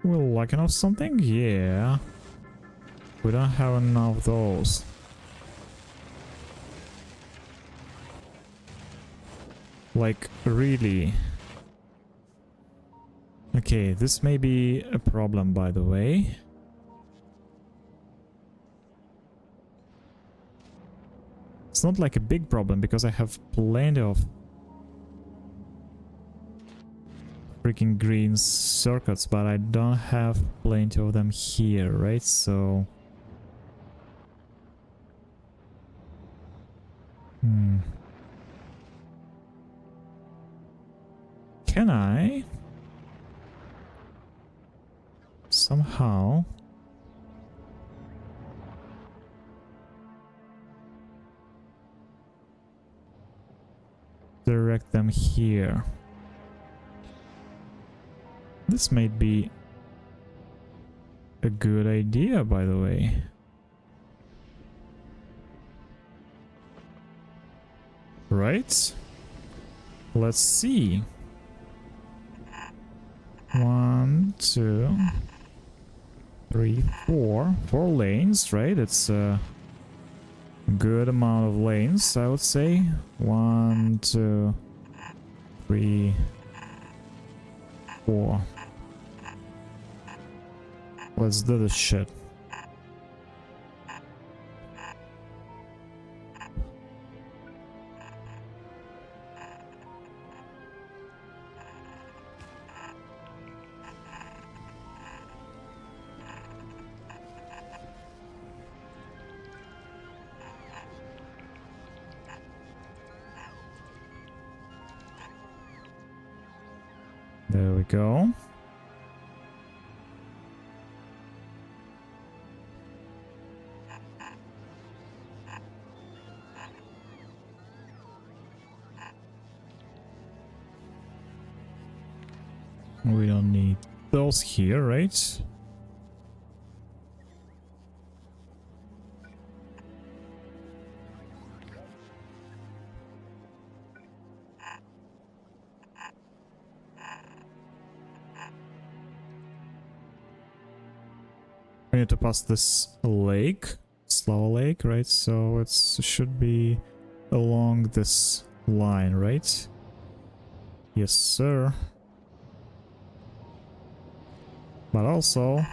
We're lacking of something? Yeah. We don't have enough of those. Like, really? Okay, this may be a problem, by the way. It's not like a big problem, because I have plenty of freaking green circuits, but I don't have plenty of them here, right? So... Can I... somehow... direct them here? This might be a good idea, by the way. Right? Let's see. 1, 2, 3, 4. 4 lanes, right? It's a good amount of lanes, I would say. 1, 2, 3, 4. Let's do this shit. There we go. We don't need those here, right? We need to pass this lake, Slava Lake, right? So it should be along this line, right? Yes, sir. But also...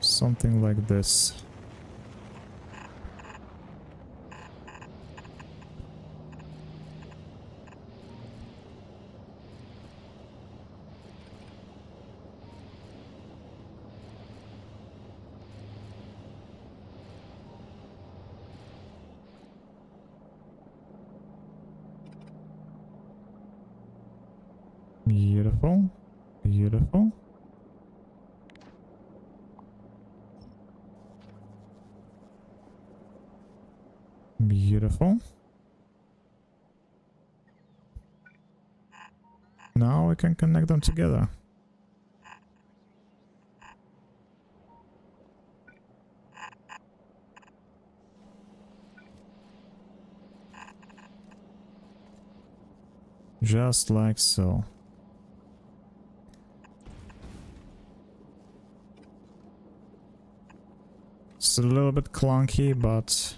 something like this. Beautiful, beautiful. Beautiful. Now we can connect them together. Just like so. It's a little bit clunky, but...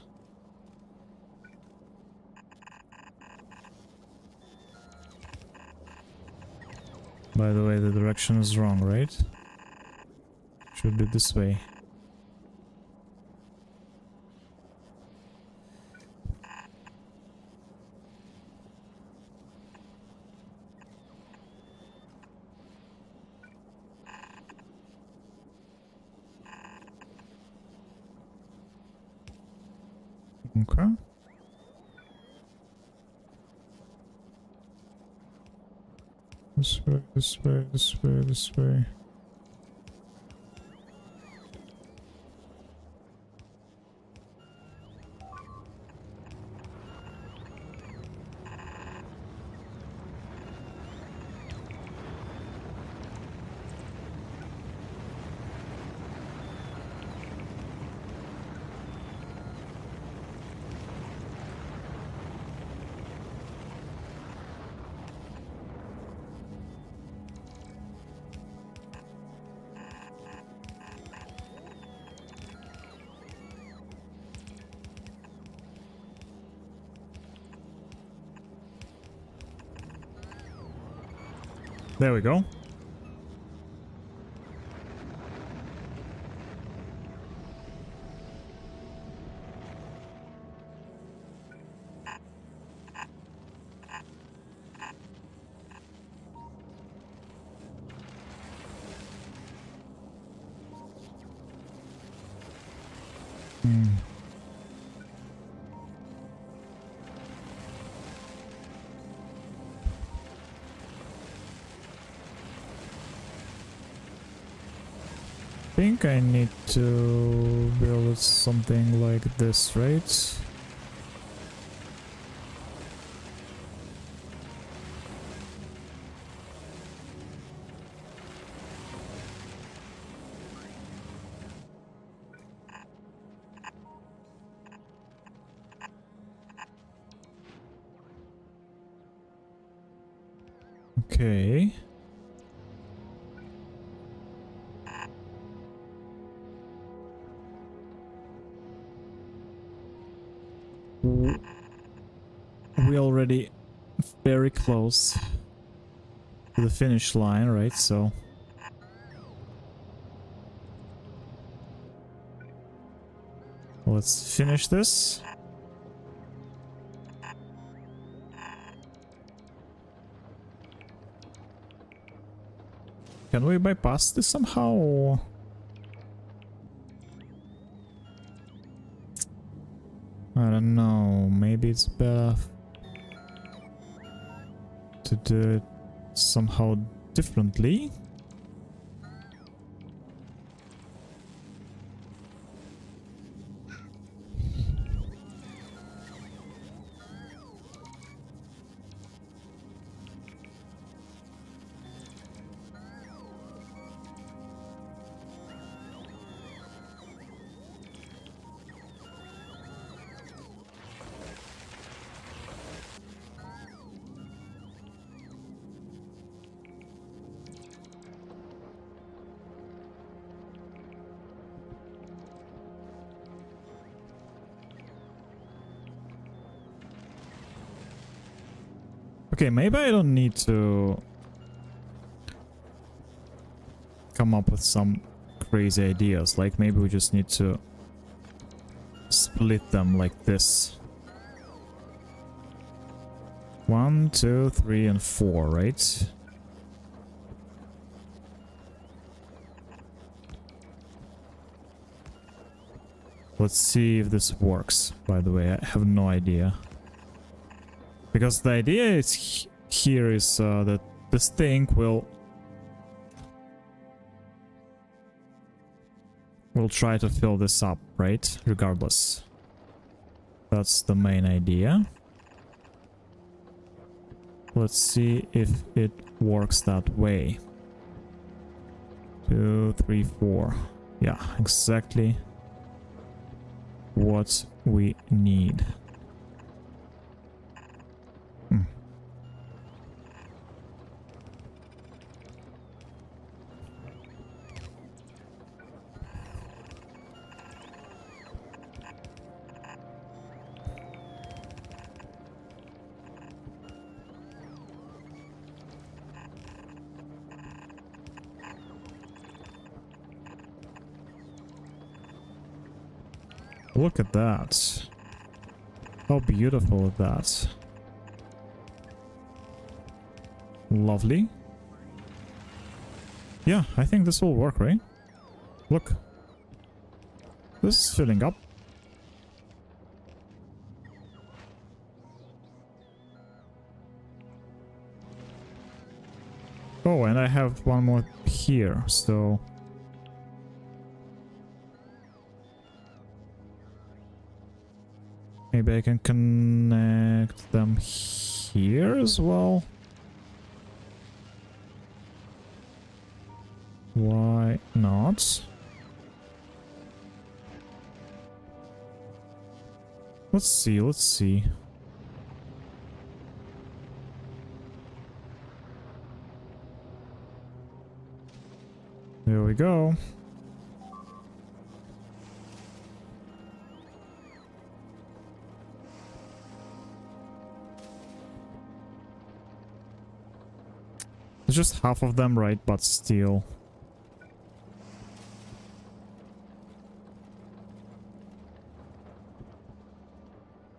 By the way, the direction is wrong, right? Should be this way. Okay. This way, this way, this way, this way. There we go. I think I need to build something like this, right? Okay. We already very close to the finish line, right? So let's finish this. Can we bypass this somehow? Or... I don't know, maybe it's better to do it somehow differently. Okay, maybe I don't need to come up with some crazy ideas. Like maybe we just need to split them like this. 1, 2, 3, and 4, right? Let's see if this works, by the way. I have no idea. Because the idea is here is that this thing will try to fill this up, right? Regardless. That's the main idea. Let's see if it works that way. 2, 3, 4. Yeah, exactly what we need. Look at that. How beautiful is that? Lovely. Yeah, I think this will work, right? Look. This is filling up. Oh, and I have one more here, so... maybe I can connect them here as well. Why not? Let's see, let's see. There we go. It's just half of them, right? But still.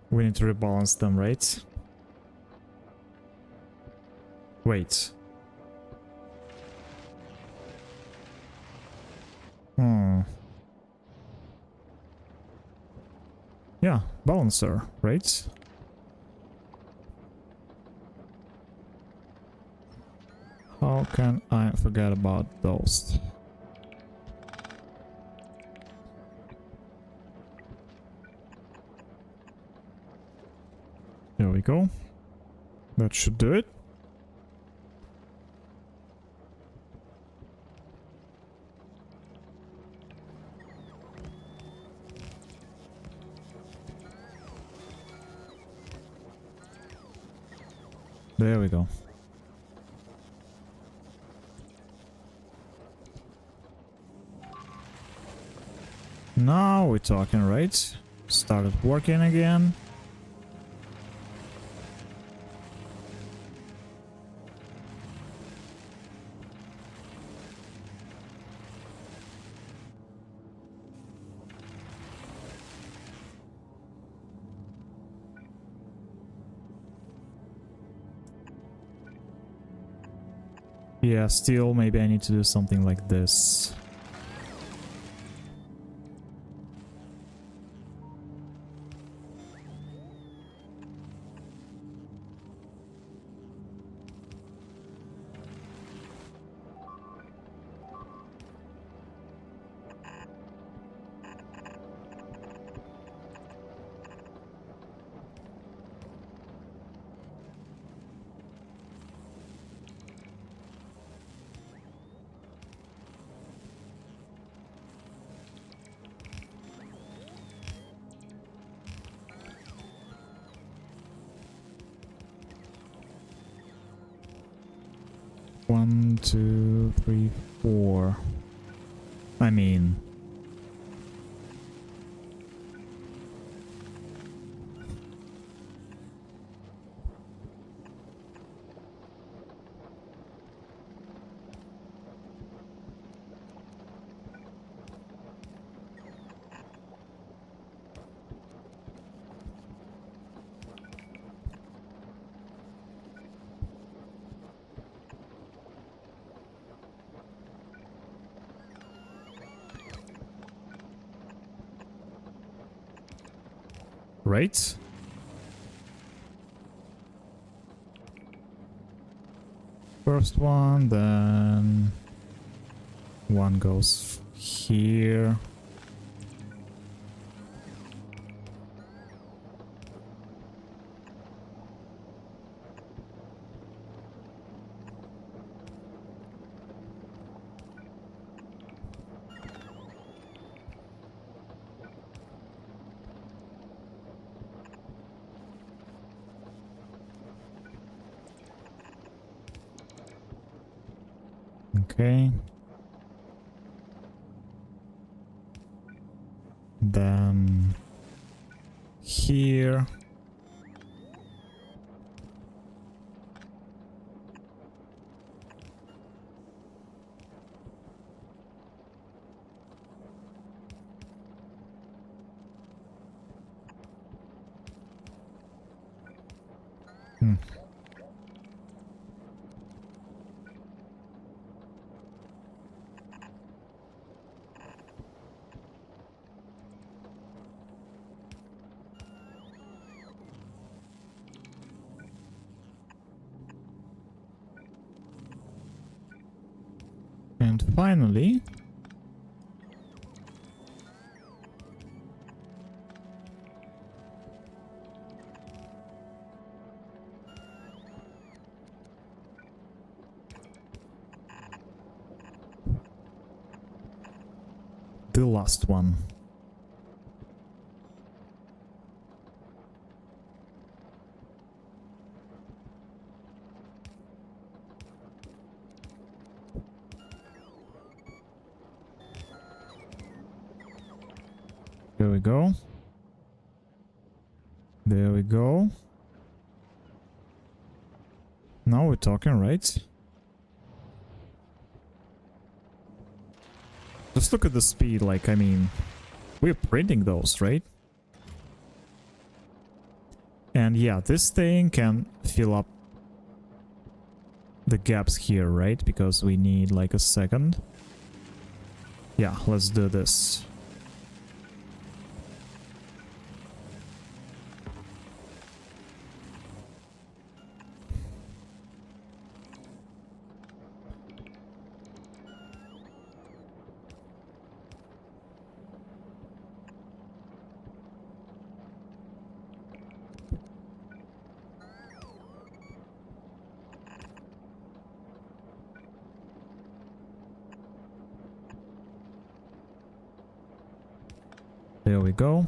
We need to rebalance them, right? Wait. Yeah, balancer, right? How can I forget about those? There we go. That should do it. There we go. Now we're talking, right? Started working again. Yeah, still, maybe I need to do something like this. One, two, three, four. I mean... right? First one, then one goes here. Okay. Then here. Hmm. And finally, the last one. There we go. There we go. Now we're talking, right? Just look at the speed, like, I mean, we're printing those, right? And yeah, this thing can fill up the gaps here, right? Because we need like a second. Yeah, let's do this. There we go.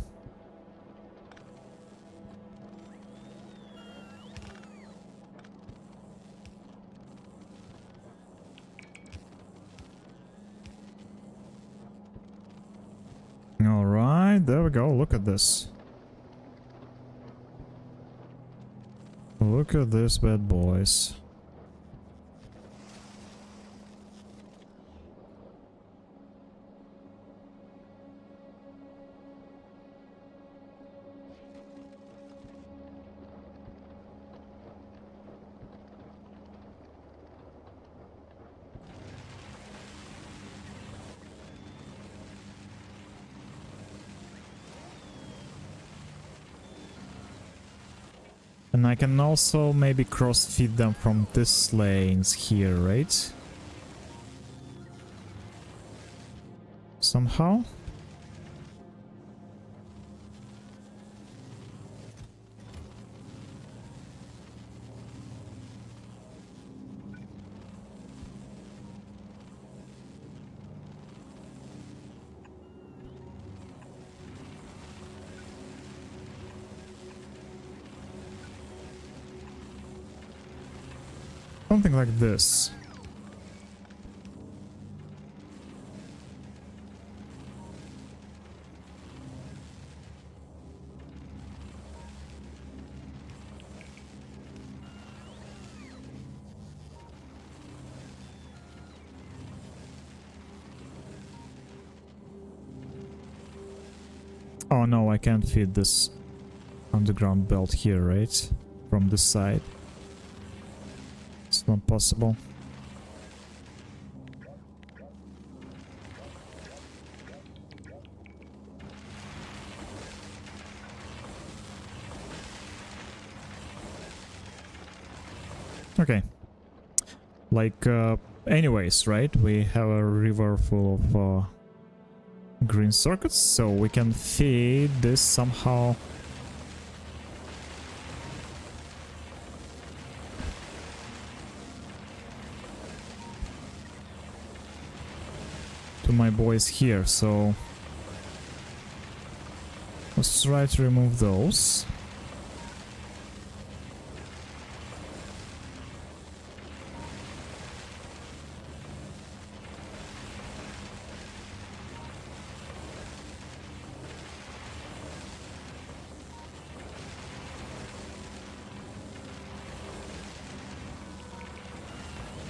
All right, there we go. Look at this. Look at this bad boys. And I can also maybe cross-feed them from this lanes here, right? Somehow? Something like this. Oh no, I can't feed this underground belt here, right? From this side. It's not possible. Okay. Like, anyways, right? We have a river full of green circuits, so we can feed this somehow. To my boys here, so let's try to remove those.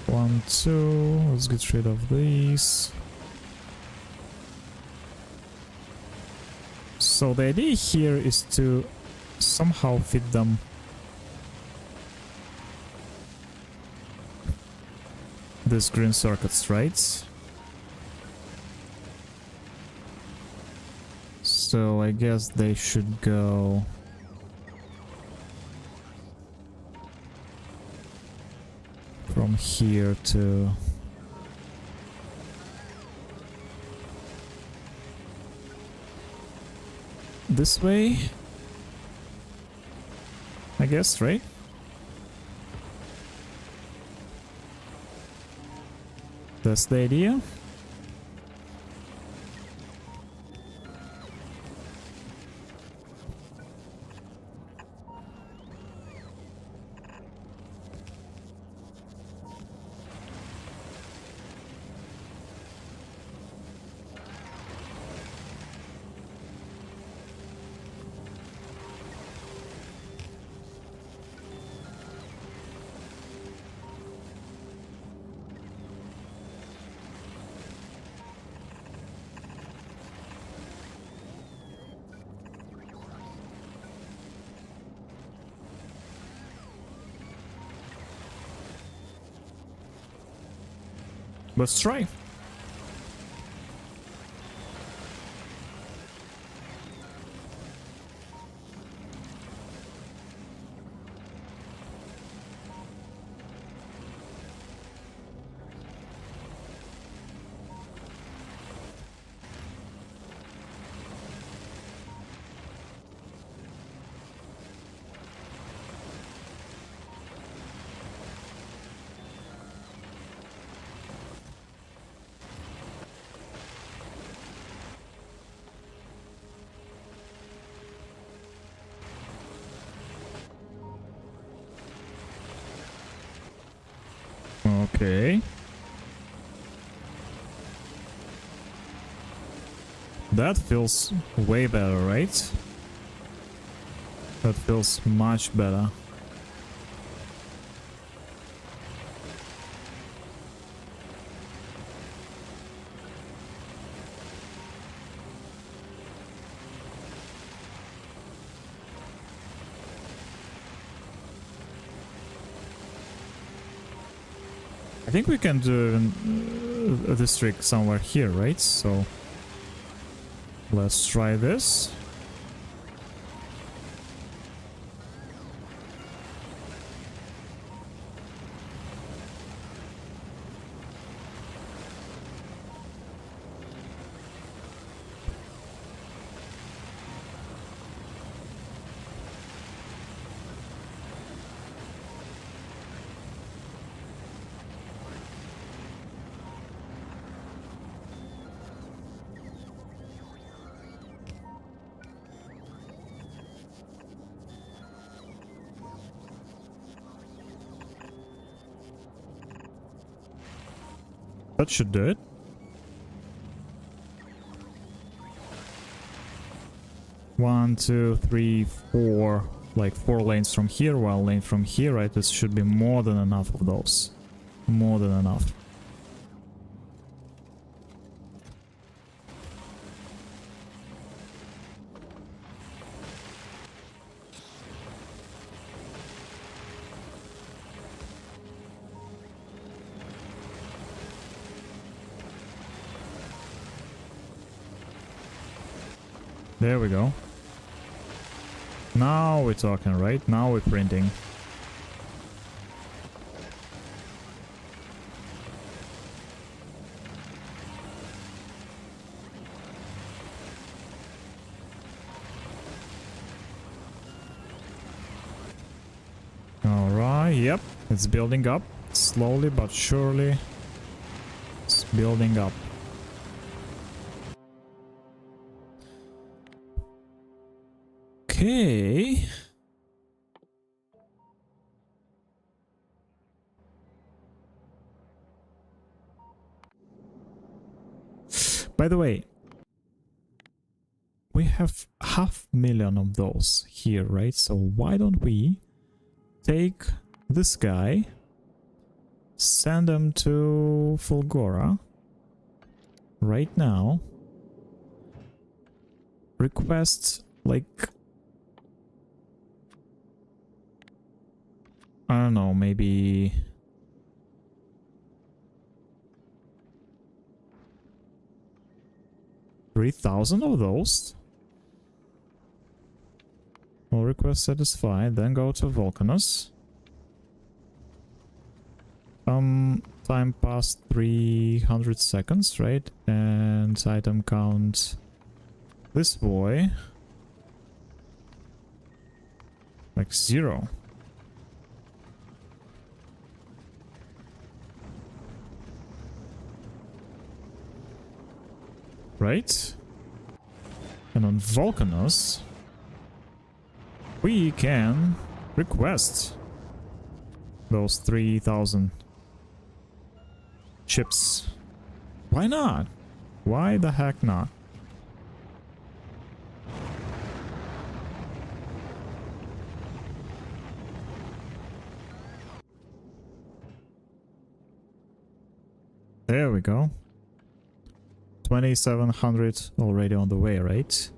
One, two, let's get rid of these. So the idea here is to somehow fit them these green circuits, right? So I guess they should go from here to this way, I guess, right? That's the idea. Let's try. Okay. That feels way better, right? That feels much better. I think we can do this trick somewhere here, right? So let's try this. That should do it. One, two, three, four. Like 4 lanes from here, 1 lane from here, right? This should be more than enough of those. More than enough. There we go. Now we're talking, right? Now we're printing. Alright, yep. It's building up. Slowly but surely. It's building up. Okay. By the way, we have 500,000 of those here, right? So why don't we take this guy, send him to Fulgora right now, request like, I don't know, maybe 3,000 of those. All requests satisfied. Then go to Volcanus. Time passed 300 seconds, right? And item count. This boy. Like 0. Right? And on Volcanus, we can request those 3,000 chips. Why not? Why the heck not? There we go. 2,700 already on the way, right?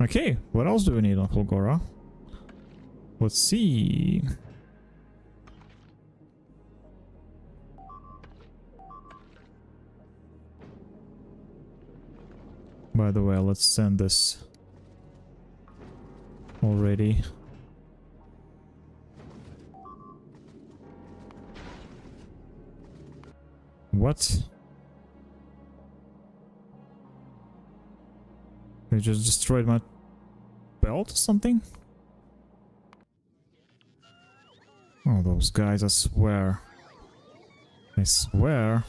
Okay, what else do we need on Fulgora? Let's see. By the way, let's send this already. What? They just destroyed my belt or something? Oh, those guys, I swear. I swear.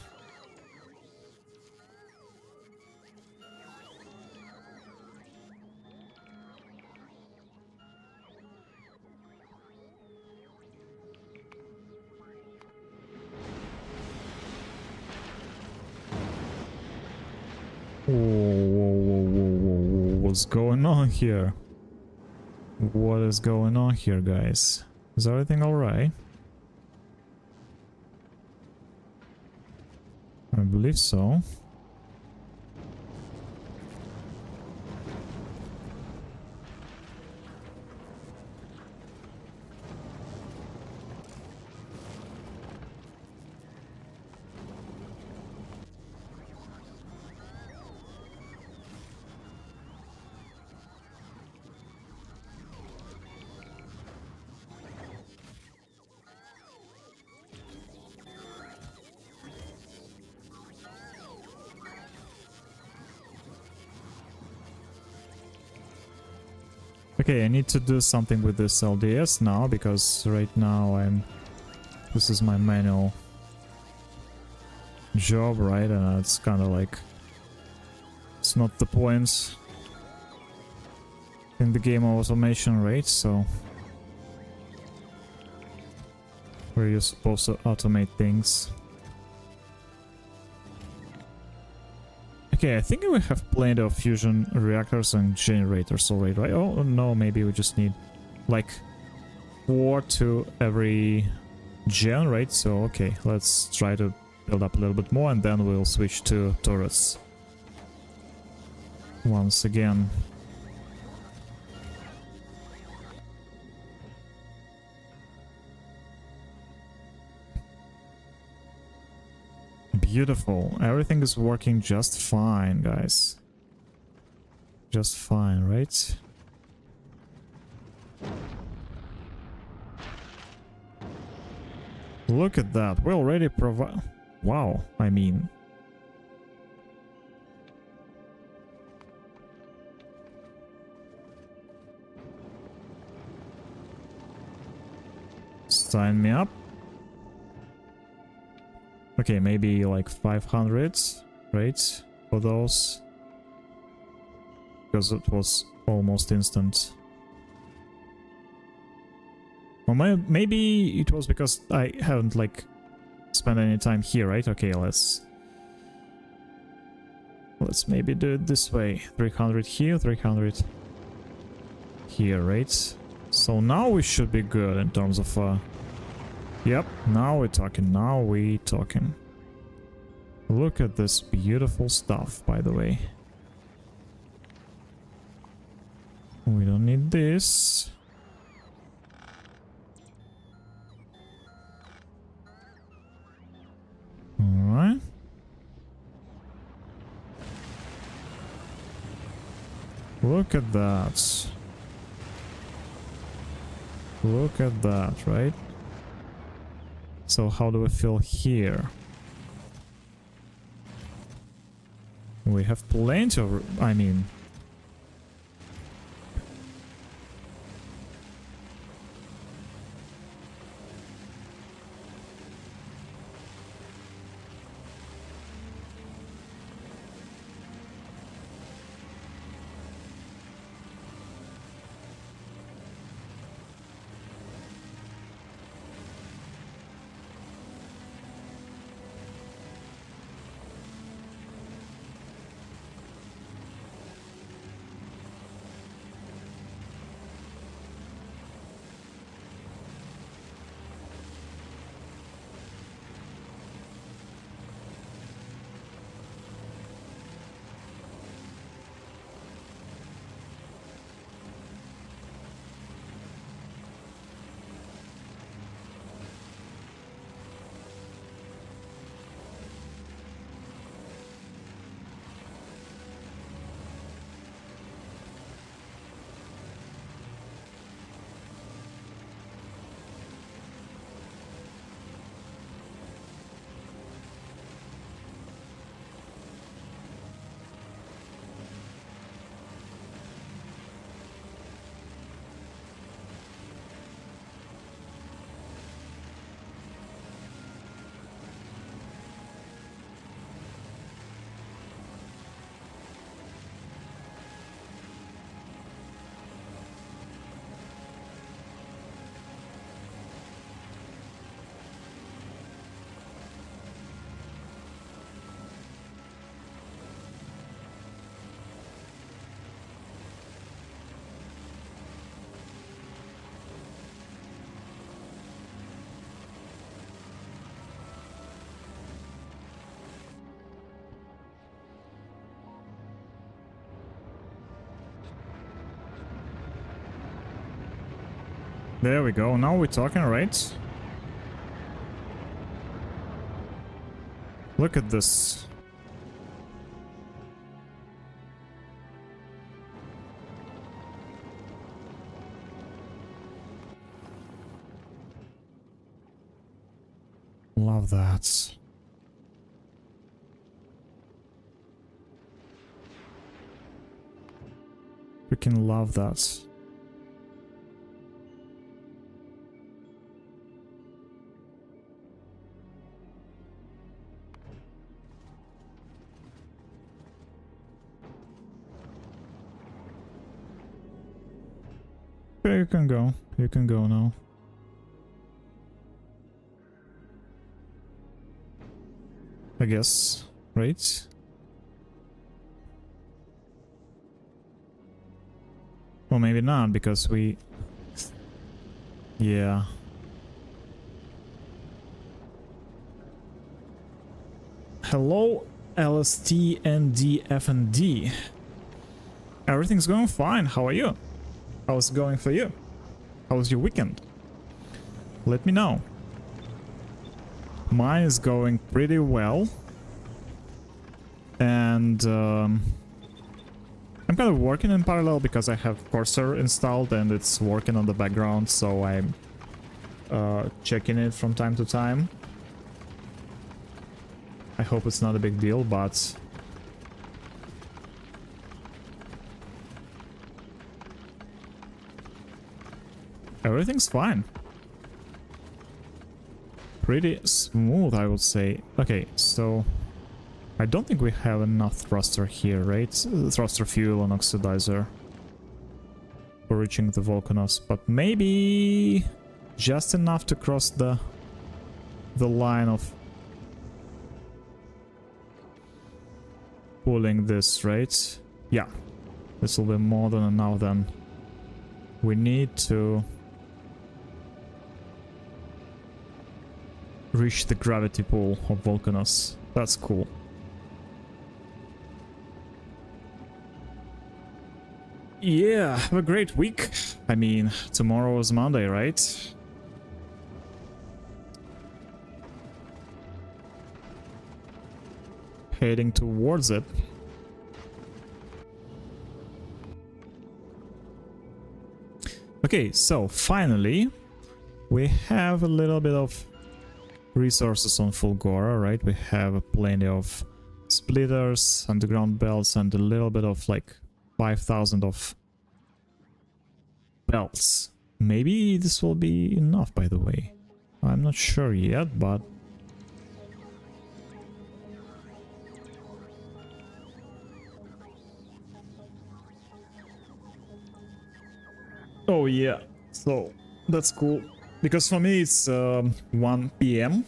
Whoa, what's going on here? What is going on here, guys? Is everything alright? I believe so. Okay, I need to do something with this LDS now, because right now this is my manual job, right? And it's kind of like, it's not the point in the game of automation, right? So where you're supposed to automate things. Okay, I think we have plenty of fusion reactors and generators already, right? Oh, no, maybe we just need like 4 to every gen, right? So, okay, let's try to build up a little bit more and then we'll switch to turrets. Once again. Beautiful. Everything is working just fine, guys. Just fine, right? Look at that. We already provide... Wow, I mean... Sign me up. Okay, maybe like 500, right? For those. Because it was almost instant. Or maybe it was because I haven't like spent any time here, right? Okay, let's maybe do it this way. 300 here, 300 here, right? So now we should be good in terms of yep, now we're talking, now we talking. Look at this beautiful stuff, by the way. We don't need this. Look at that. Look at that, right? So how do we feel here? We have plenty of... I mean... There we go, now we're talking, right? Look at this. Love that. Freaking love that. Okay, you can go. You can go now. I guess, right? Well, maybe not, because we... Yeah. Hello, LST, ND, FND. Everything's going fine. How are you? How's it going for you? How was your weekend? Let me know. Mine is going pretty well. And I'm kind of working in parallel because I have Cursor installed and it's working on the background, so I'm checking it from time to time. I hope it's not a big deal, but... Everything's fine. Pretty smooth, I would say. Okay, so... I don't think we have enough thruster here, right? Thruster fuel and oxidizer for reaching the Volcanos, but maybe just enough to cross the line of pulling this, right? Yeah, this will be more than enough then. We need to reach the gravity pull of Volcanos. That's cool. Yeah, have a great week. I mean, tomorrow is Monday, right? Heading towards it. Okay, so finally we have a little bit of resources on Fulgora, right? We have plenty of splitters, underground belts, and a little bit of like 5,000 of belts. Maybe this will be enough, by the way. I'm not sure yet, but... Oh yeah, so that's cool. Because for me it's 1 p.m.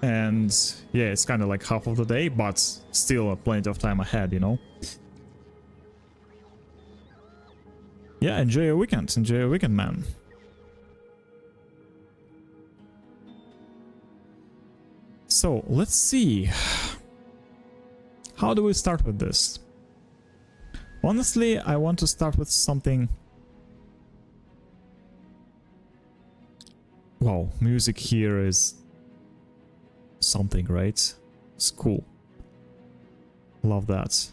And yeah, it's kind of like half of the day, but still plenty of time ahead, you know? Yeah, enjoy your weekend. Enjoy your weekend, man. So, let's see. How do we start with this? Honestly, I want to start with something... Wow, music here is something, right? It's cool. Love that.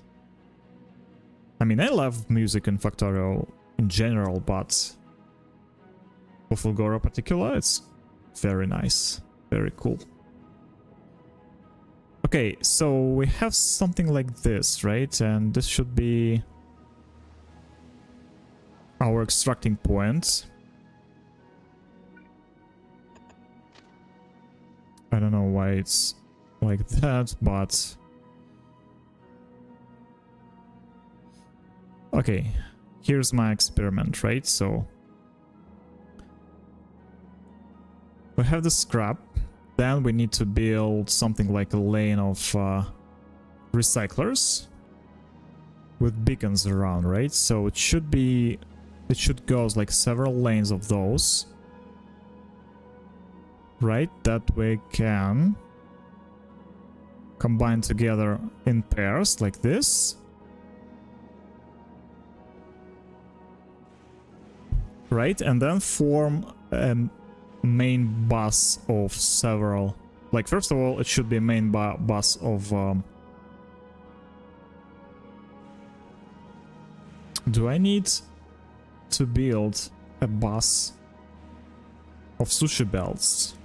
I mean, I love music in Factorio in general, but for Fulgora in particular, it's very nice. Very cool. Okay, so we have something like this, right? And this should be our extracting point. I don't know why it's like that, but... Okay, here's my experiment, right? So... we have the scrap, then we need to build something like a lane of recyclers with beacons around, right? So it should be... it should go like several lanes of those. Right, that we can combine together in pairs like this. Right, and then form a main bus of several... like, first of all, it should be a main bus of... do I need to build a bus of sushi belts?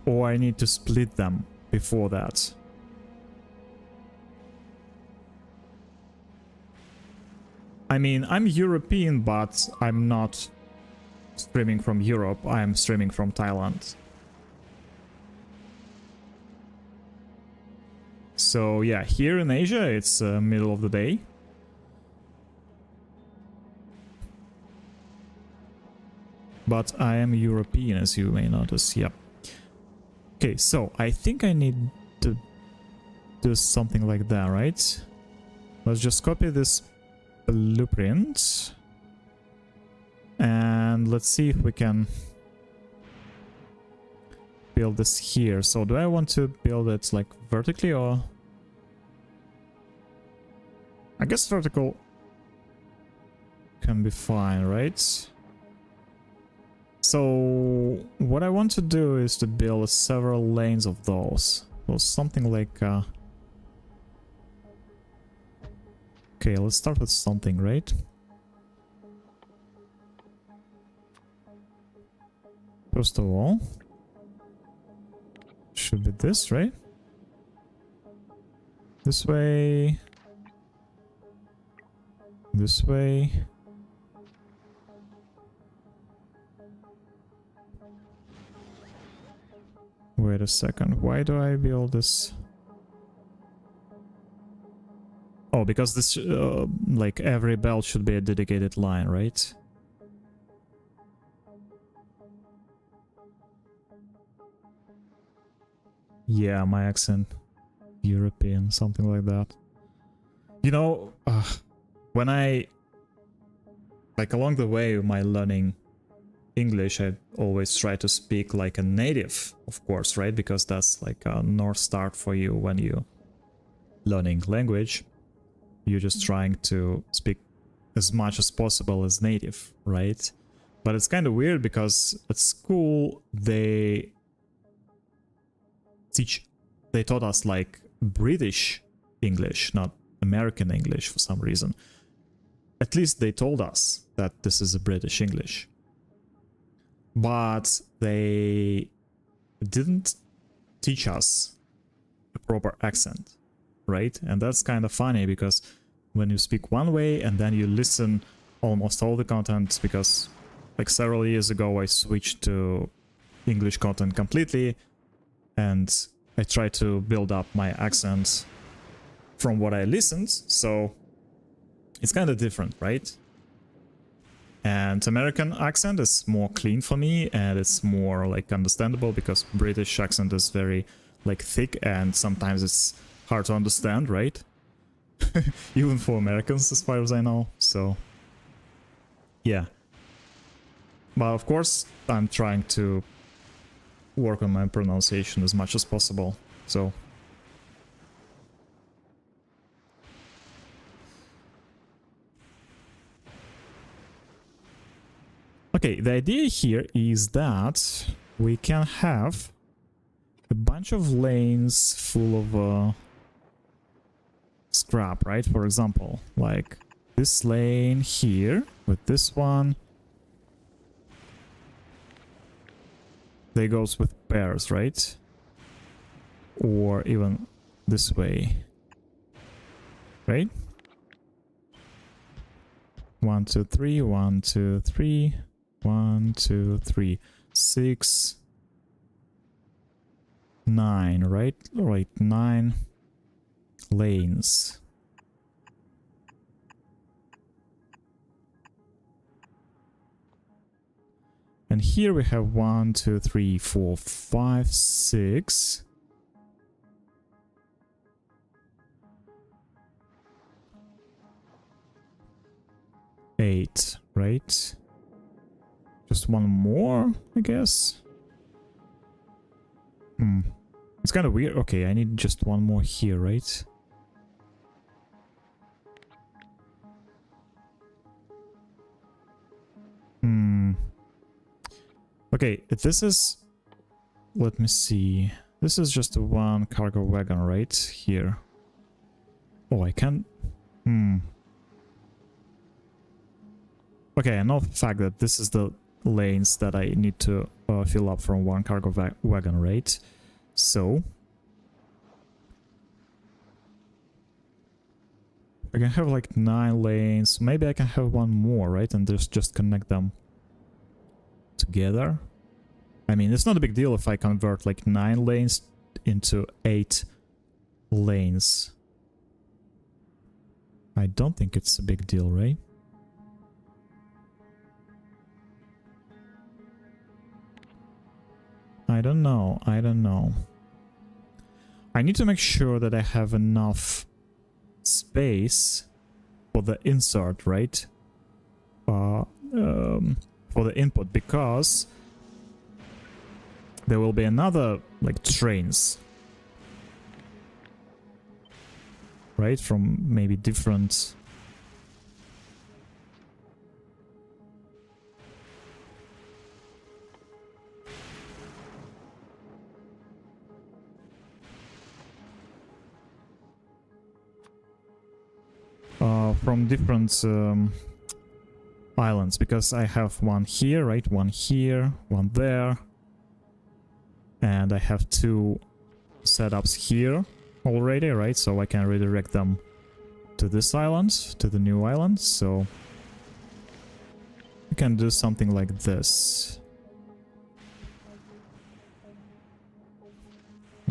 Or I need to split them before that? I mean, I'm European, but I'm not streaming from Europe. I'm streaming from Thailand. So yeah, here in Asia, it's middle of the day. But I am European, as you may notice, yep. Okay, so I think I need to do something like that, right? Let's just copy this blueprint. And let's see if we can build this here. So do I want to build it like vertically or... I guess vertical can be fine, right? So what I want to do is to build several lanes of those. So something like... Okay, let's start with something, right? First of all, should be this, right? This way. This way. Wait a second, why do I build this? Oh, because this, like, every belt should be a dedicated line, right? Yeah, my accent. European, something like that. You know, when I... like, along the way of my learning English, I always try to speak like a native, of course, right? Because that's like a north star for you when you learning language. You're just trying to speak as much as possible as native, right? But it's kind of weird because at school they taught us like British English, not American English for some reason. At least they told us that this is a British English. But they didn't teach us a proper accent, right? And that's kind of funny, because when you speak one way and then you listen almost all the content, because like several years ago I switched to English content completely, and I tried to build up my accent from what I listened, so it's kind of different, right? And American accent is more clean for me, and it's more like understandable, because British accent is very like thick and sometimes it's hard to understand, right? Even for Americans, as far as I know. So yeah, but of course I'm trying to work on my pronunciation as much as possible. So okay, the idea here is that we can have a bunch of lanes full of scrap, right? For example, like this lane here with this one. They goes with pairs, right? Or even this way, right? 1, 2, 3, 1, 2, 3, 1, 2, 3, 6, 9, right? Right, 9 lanes. And here we have 1, 2, 3, 4, 5, 6. Eight, right? Just one more, I guess. It's kind of weird. Okay, I need just one more here, right? Okay, this is... Let me see. This is just one cargo wagon, right? Here. Oh, I can... Okay, I know for the fact that this is the lanes that I need to fill up from one cargo wagon, right? So... I can have like 9 lanes. Maybe I can have one more, right? And just connect them together. I mean, it's not a big deal if I convert like 9 lanes into 8 lanes. I don't think it's a big deal, right? I don't know. I don't know. I need to make sure that I have enough space for the insert, right? For the input, because there will be another like trains, right? From maybe different... from different islands, because I have one here, right? One here, one there. And I have 2 setups here already, right? So I can redirect them to this island, to the new island. So we can do something like this.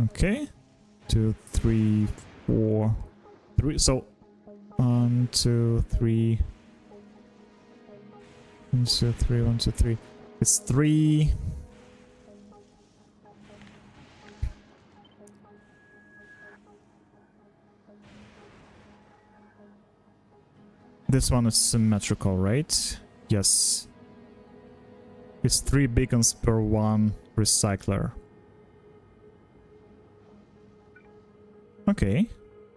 Okay. 2, 3, 4, 3. So 1, 2, 3. 1, 2, 3, 1, 2, 3. It's 3. This one is symmetrical, right? Yes. It's 3 beacons per 1 recycler. Okay.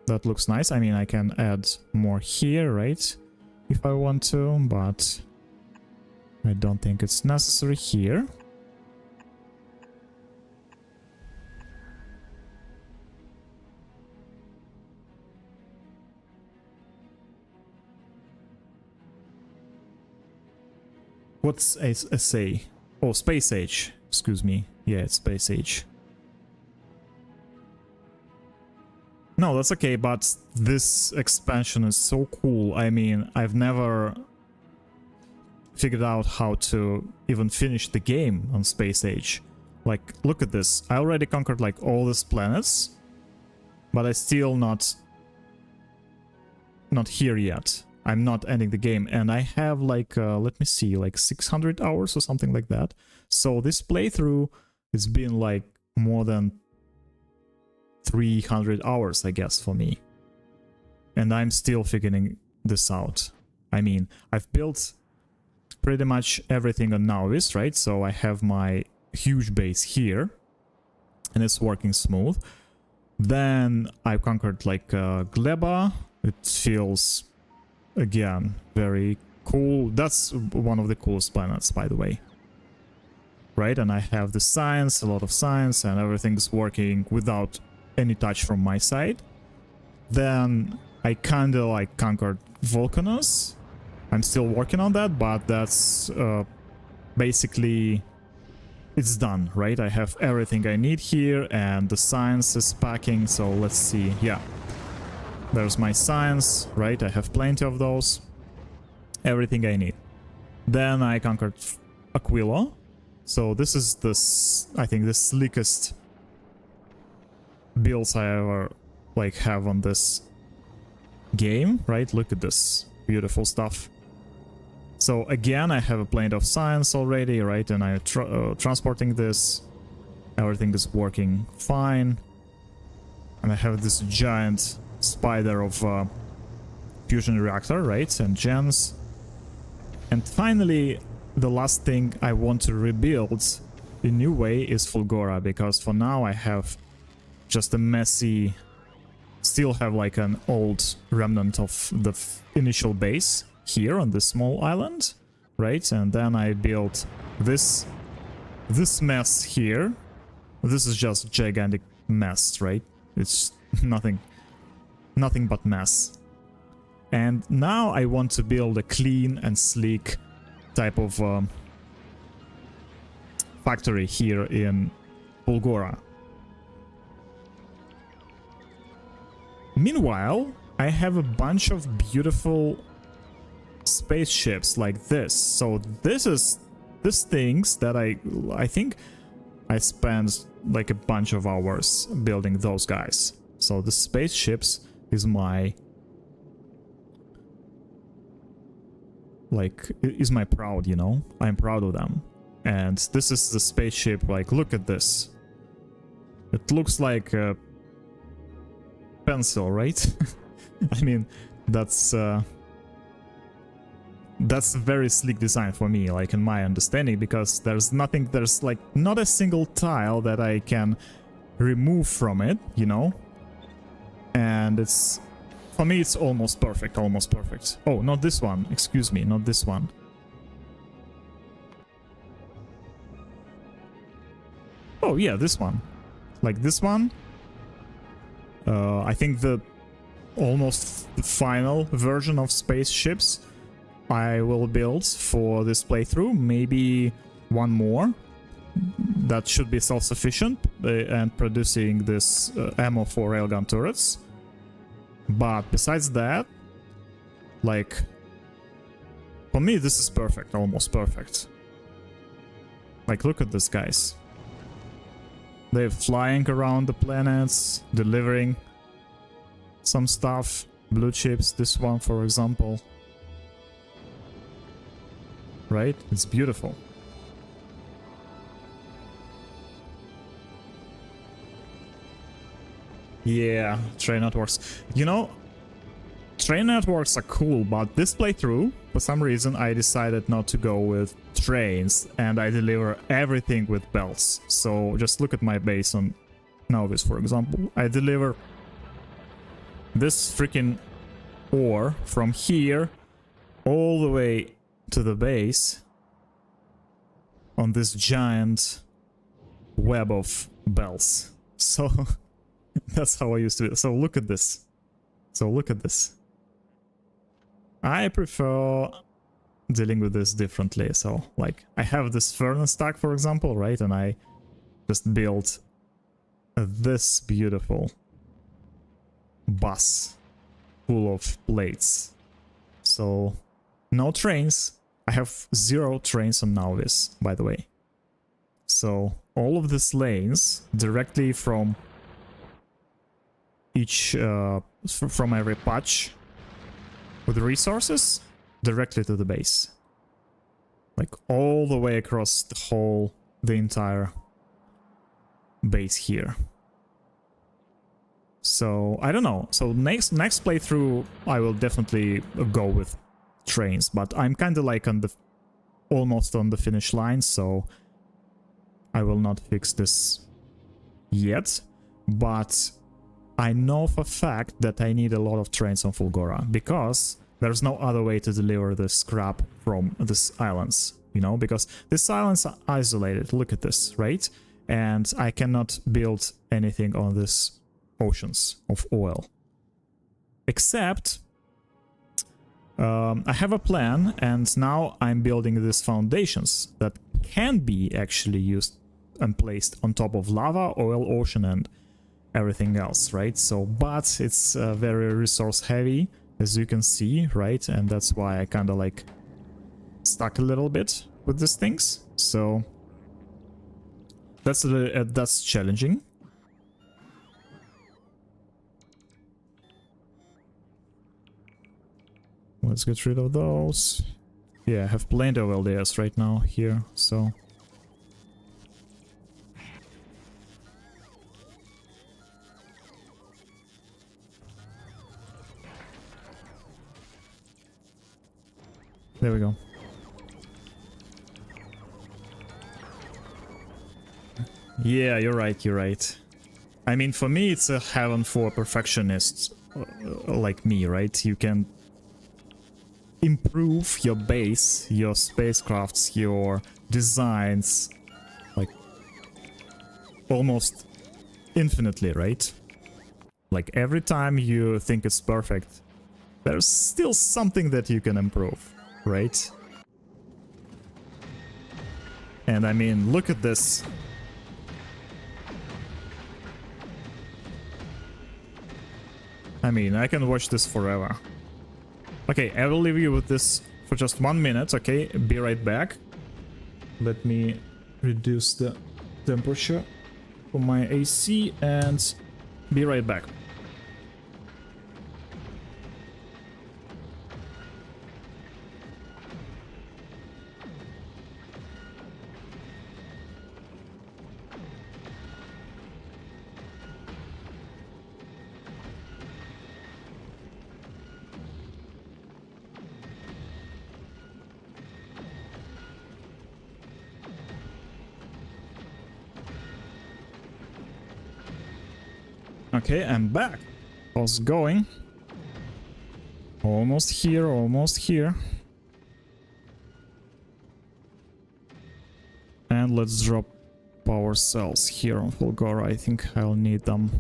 That looks nice. I mean, I can add more here, right? If I want to, but I don't think it's necessary here. What's SA? Oh, Space Age. Excuse me. Yeah, it's Space Age. No, that's okay, but this expansion is so cool. I mean, I've never figured out how to even finish the game on Space Age. Like, look at this. I already conquered, like, all these planets, but I still not here yet. I'm not ending the game, and I have, like, let me see, like 600 hours or something like that. So this playthrough, it's been, like, more than 300 hours, I guess, for me. And I'm still figuring this out. I mean, I've built pretty much everything on Nauvis, right? So I have my huge base here, and it's working smooth. Then I conquered, like, Gleba. It feels, again, very cool. That's one of the coolest planets, by the way. Right? And I have the science, a lot of science, and everything's working without any touch from my side. Then I kinda like conquered Volcanus. I'm still working on that, but that's basically it's done, right? I have everything I need here, and the science is packing, so let's see. Yeah, there's my science, right? I have plenty of those. Everything I need. Then I conquered Aquilo. So this is this, I think, the slickest builds I ever like have on this game, right? Look at this beautiful stuff. So again, I have a plane of science already, right? And I'm transporting this. Everything is working fine. And I have this giant spider of fusion reactor, right? And gens. And finally, the last thing I want to rebuild in new way is Fulgora, because for now I have just a messy, still have like an old remnant of the initial base here on this small island, right? And then I built this mess here. This is just gigantic mess, right? It's nothing but mess. And now I want to build a clean and sleek type of factory here in Fulgora. Meanwhile, I have a bunch of beautiful spaceships like this. So these things that I think I spent like a bunch of hours building those guys. So the spaceships is my pride, you know? I'm proud of them. And this is the spaceship, like, look at this. It looks like a pencil, right? I mean, that's a very sleek design for me, like, in my understanding, because there's like not a single tile that I can remove from it, you know? And it's, for me, it's almost perfect, almost perfect. Oh, not this one, excuse me, not this one. Oh yeah, this one. Like this one. I think the almost final version of spaceships I will build for this playthrough. Maybe one more. That should be self-sufficient and producing this ammo for railgun turrets. But besides that, like, for me this is perfect, almost perfect. Like, look at this, guys. They're flying around the planets, delivering some stuff. Blue chips, this one for example. Right? It's beautiful. Yeah, train networks. You know, train networks are cool, but this playthrough, for some reason, I decided not to go with trains, and I deliver everything with belts. So just look at my base on Nauvis, for example. I deliver this freaking ore from here all the way to the base on this giant web of bells. So that's how I used to do it. So look at this. So look at this. I prefer dealing with this differently. So, like, I have this furnace stack, for example, right? And I just built this beautiful bus full of plates. So, no trains. I have 0 trains on Nauvis, by the way. So, all of these lanes directly from each, from every patch with resources directly to the base. Like, all the way across the entire base here. So, I don't know. So, next playthrough, I will definitely go with trains, but I'm kind of like almost on the finish line, so I will not fix this yet, but I know for a fact that I need a lot of trains on Fulgora, because there's no other way to deliver the scrap from these islands, you know, because these islands are isolated, look at this, right? And I cannot build anything on these oceans of oil. Except, I have a plan, and now I'm building these foundations that can be actually used and placed on top of lava, oil, ocean, and everything else, right? So, but it's very resource heavy, as you can see, right? And that's why I kind of like stuck a little bit with these things. So that's challenging. Let's get rid of those. Yeah, I have plenty of LDS right now here, so... There we go. Yeah, you're right, you're right. I mean, for me, it's a heaven for perfectionists like me, right? You can improve your base, your spacecrafts, your designs, like, almost infinitely, right? Like, every time you think it's perfect, there's still something that you can improve, right? And I mean, look at this. I mean, I can watch this forever. Okay, I will leave you with this for just 1 minute, okay? Be right back. Let me reduce the temperature for my AC and be right back. Okay, I'm back. How's it going? Almost here, almost here. And let's drop power cells here on Fulgora. I think I'll need them.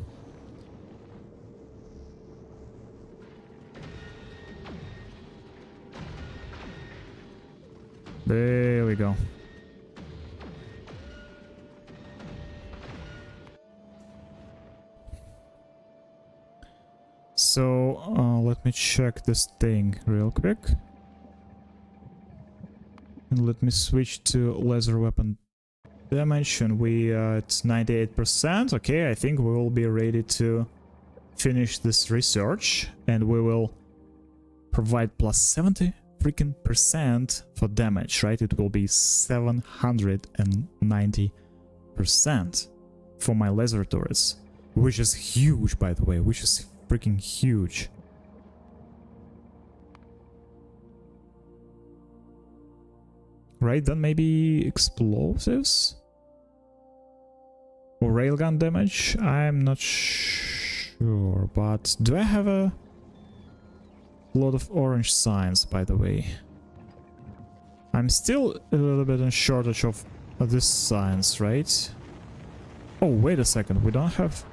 There we go. So, let me check this thing real quick. And let me switch to laser weapon damage, and we are at 98%. Okay, I think we will be ready to finish this research, and we will provide plus 70 freaking percent for damage, right? It will be 790% for my laser turrets, which is huge, by the way, which is freaking huge. Right, then maybe explosives? Or railgun damage? I'm not sure, but do I have a lot of orange signs, by the way? I'm still a little bit in shortage of this signs, right? Oh, wait a second, we don't have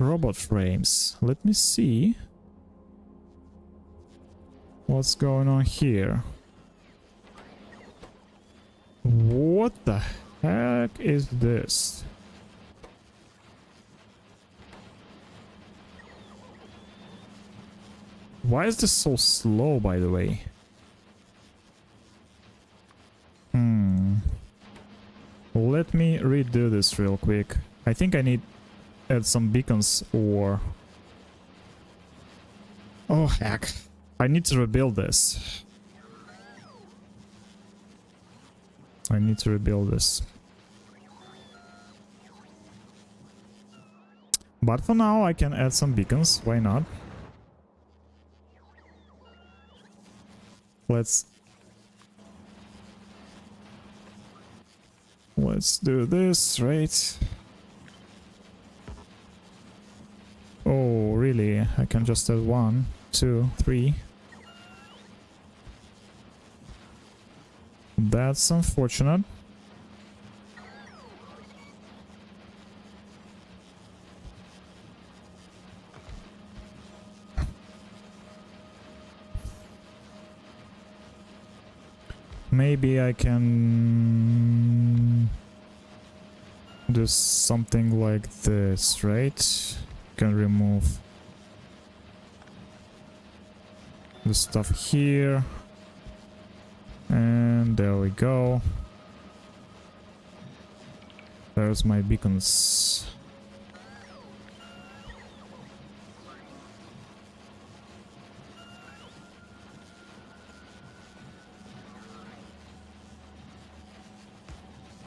robot frames. Let me see. What's going on here? What the heck is this? Why is this so slow, by the way? Let me redo this real quick. I think I need to add some beacons or... Oh, heck. I need to rebuild this. I need to rebuild this. But for now, I can add some beacons. Why not? Let's do this, right? Oh, really? I can just add 1, 2, 3. That's unfortunate. Maybe I can do something like this, right? Can remove the stuff here. And there we go. There's my beacons.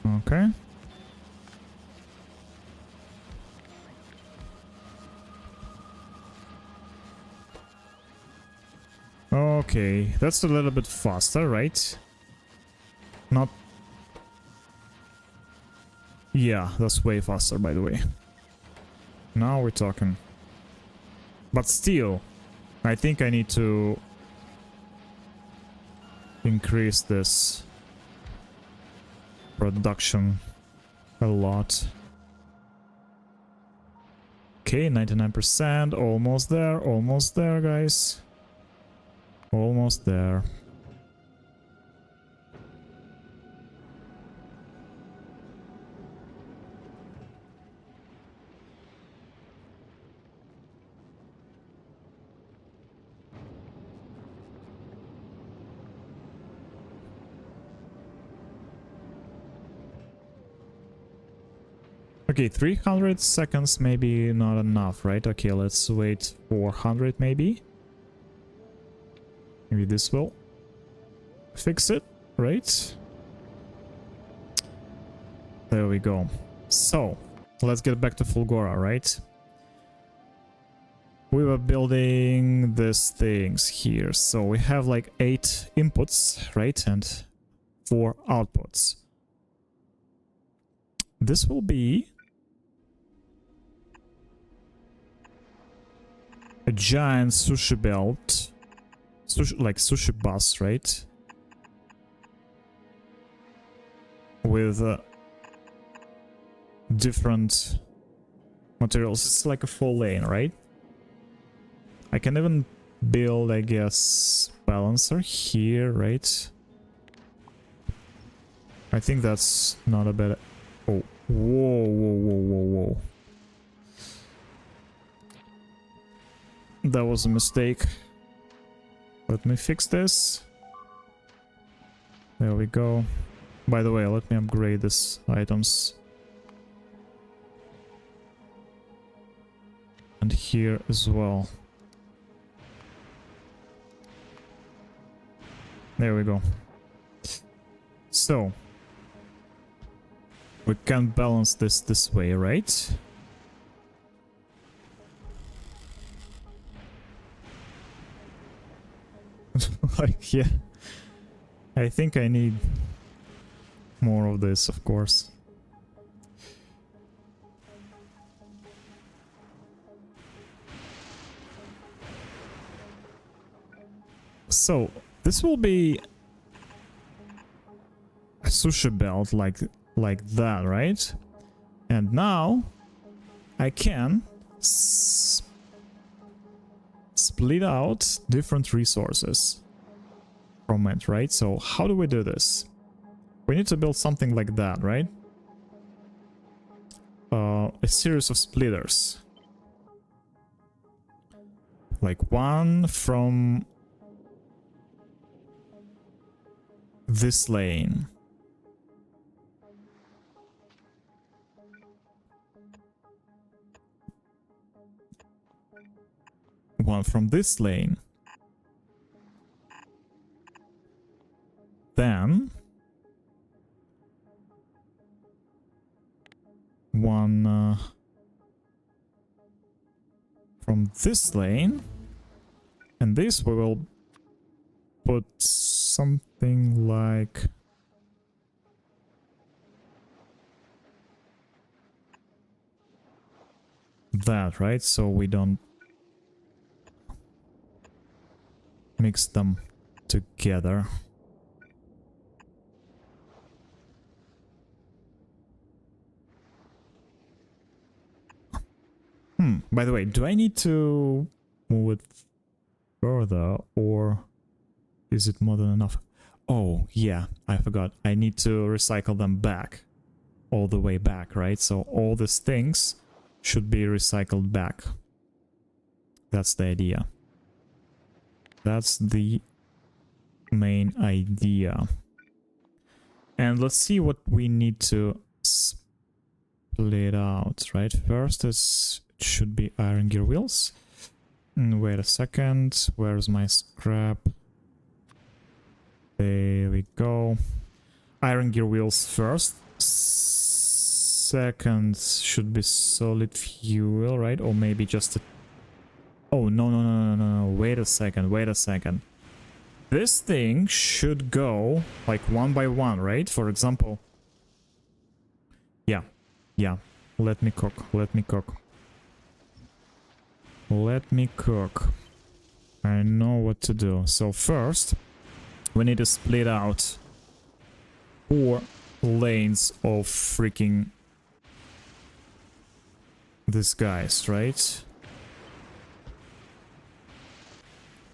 Okay. Okay, that's a little bit faster, right? Not... Yeah, that's way faster, by the way. Now we're talking. But still, I think I need to increase this production a lot. Okay, 99%, almost there, guys. Almost there. Okay, 300 seconds maybe not enough, right? Okay, let's wait for 100 maybe. Maybe this will fix it, right? There we go. So, let's get back to Fulgora, right? We were building these things here. So we have like 8 inputs, right? And 4 outputs. This will be a giant sushi belt. Like sushi bus, right? With different materials. It's like a 4-lane, right? I can even build, I guess, balancer here, right? I think that's not a bad... Oh, whoa. That was a mistake. Let me fix this. There we go. By the way, let me upgrade these items. And here as well. There we go. So, we can balance this way, right? Like, yeah. I think I need more of this, of course. So, this will be a sushi belt like that, right? And now I can split out different resources. from it, right? So how do we do this? We need to build something like that, right? A series of splitters. Like one from this lane. One from this lane. Then one from this lane. And this we will put something like that, right? So we don't mix them together. By the way, do I need to move it further, or is it more than enough? Oh, yeah, I forgot. I need to recycle them back. All the way back, right? So all these things should be recycled back. That's the idea. That's the main idea. And let's see what we need to split out, right? First is it should be iron gear wheels. Wait a second, where's my scrap? There we go. Iron gear wheels first. Second should be solid fuel, right? Or maybe just a... Oh, no. Wait a second. This thing should go like one by one, right? For example. Yeah. Let me cook. I know what to do. So first, we need to split out 4 lanes of freaking these guys, right?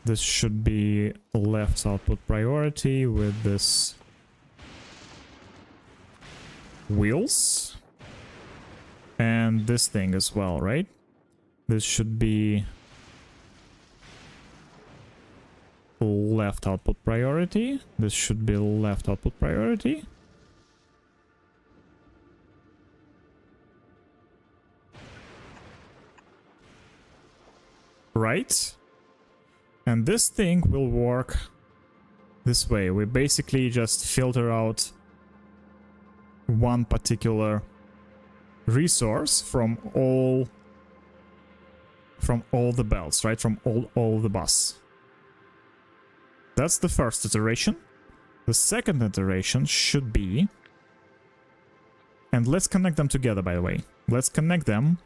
This should be left output priority with this wheels. And this thing as well, right? This should be left output priority. This should be left output priority. Right? And this thing will work this way. We basically just filter out one particular resource from all the belts, right? From all the bus. That's the first iteration. The second iteration should be... And let's connect them together, by the way. Let's connect them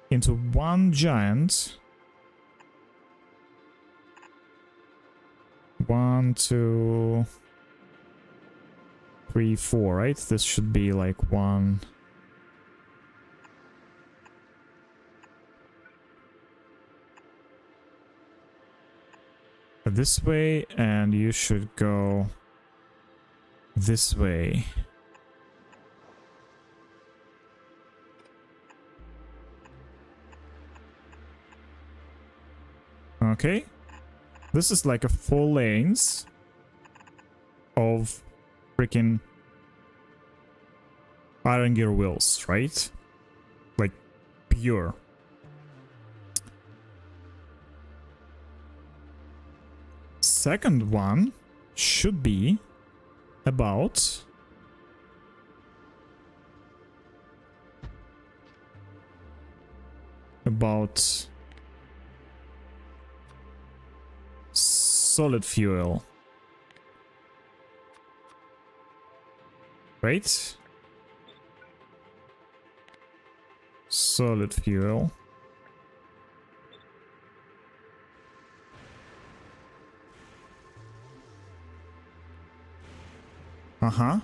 into one giant... 1, 2, 3, 4, right? This should be like 1... this way, and you should go this way. Okay. This is like a 4 lanes of freaking iron gear wheels, right? Like pure. Second one should be about solid fuel, right? Solid fuel. Uh-huh.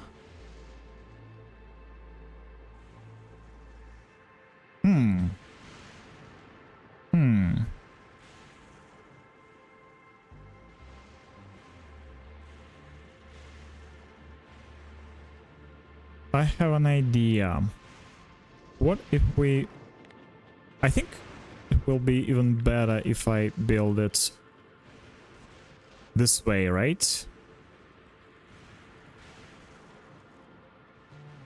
I have an idea. What if we... I think it will be even better if I build it this way, right?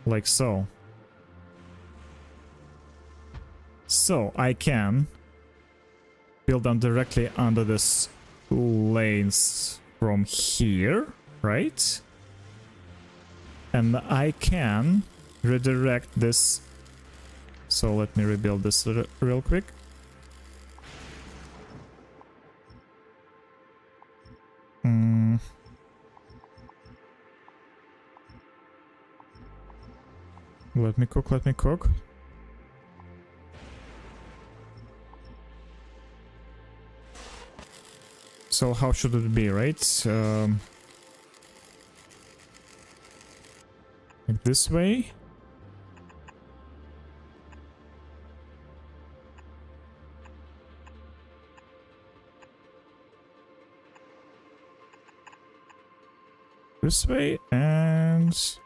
Like so. So I can build them directly under this lanes from here, right? And I can redirect this. So let me rebuild this real quick. Let me cook, let me cook. So how should it be, right? Like this way? This way and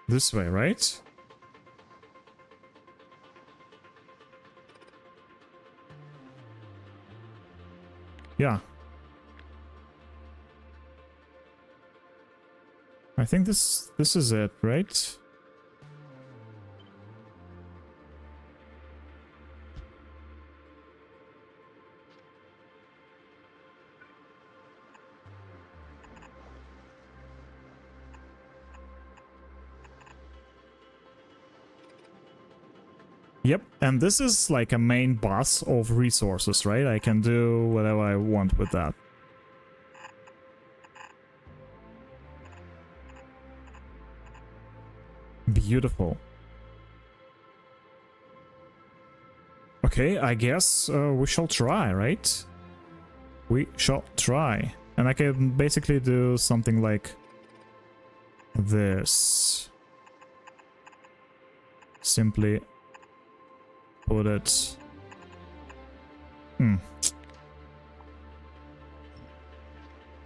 this way, right? Yeah. I think this is it, right? Yep, and this is like a main bus of resources, right? I can do whatever I want with that. Beautiful. Okay, I guess we shall try, right? We shall try. And I can basically do something like this. Simply put it... a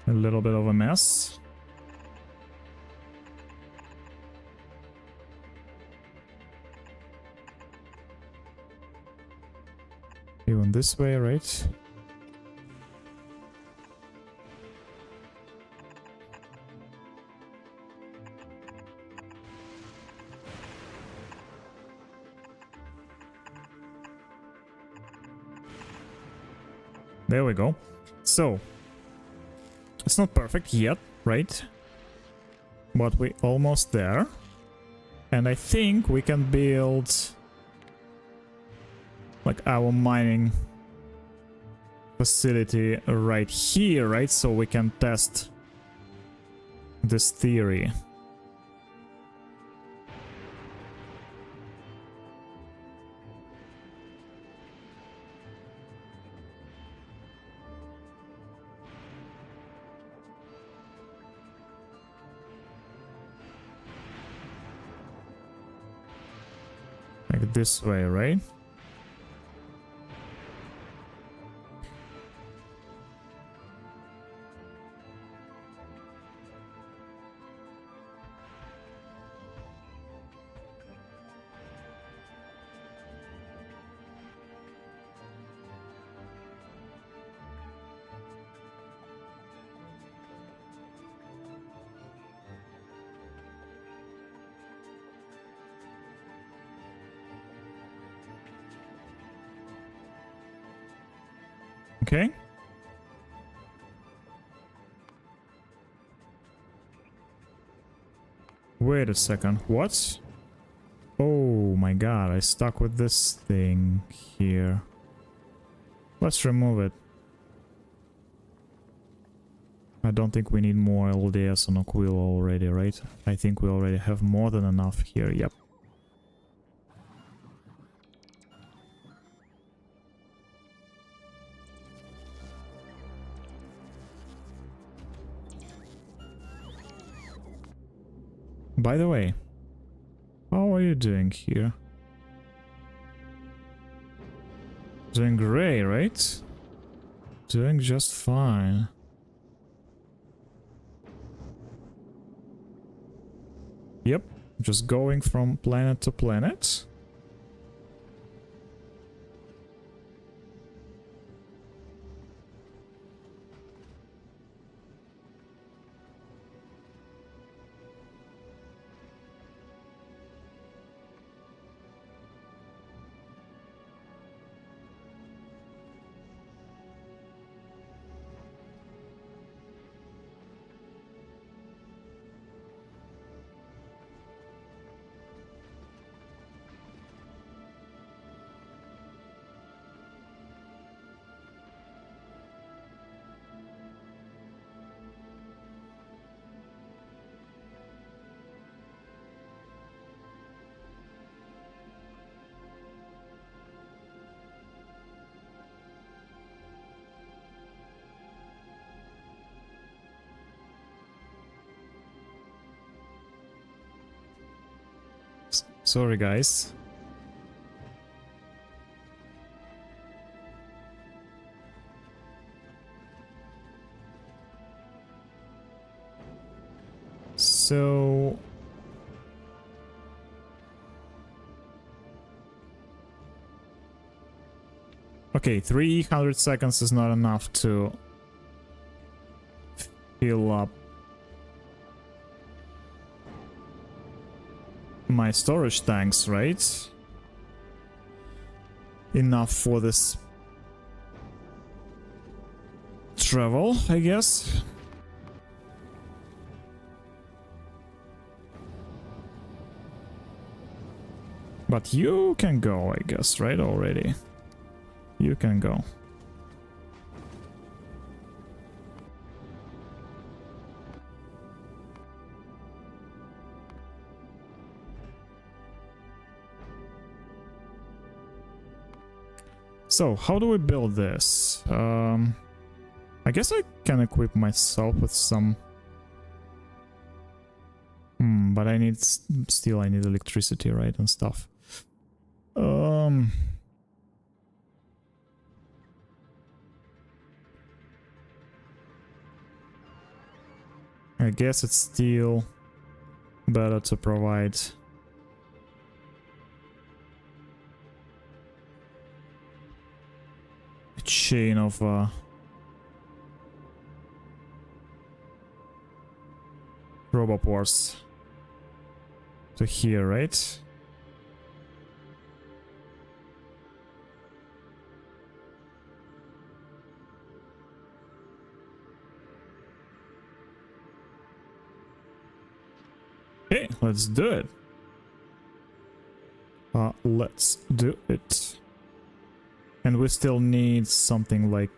little bit of a mess. Even this way, right? There we go. So, it's not perfect yet, right? But we're almost there. And I think we can build like our mining facility right here, right? So we can test this theory. Like this way, right? Okay. Wait a second. What? Oh my god, I stuck with this thing here. Let's remove it. I don't think we need more LDS on Aquila already, right? I think we already have more than enough here, yep. By the way, how are you doing here? Doing great, right? Doing just fine. Yep, Just going from planet to planet. Sorry, guys. So... Okay, 300 seconds is not enough to fill up my storage tanks, right? Enough for this travel, I guess. But you can go, I guess, right? Already. You can go. So, how do we build this? I guess I can equip myself with some... but I need... Still, I need electricity, right? And stuff. I guess it's still better to provide a chain of robopores to here, right? Okay, let's do it. Let's do it. And we still need something like...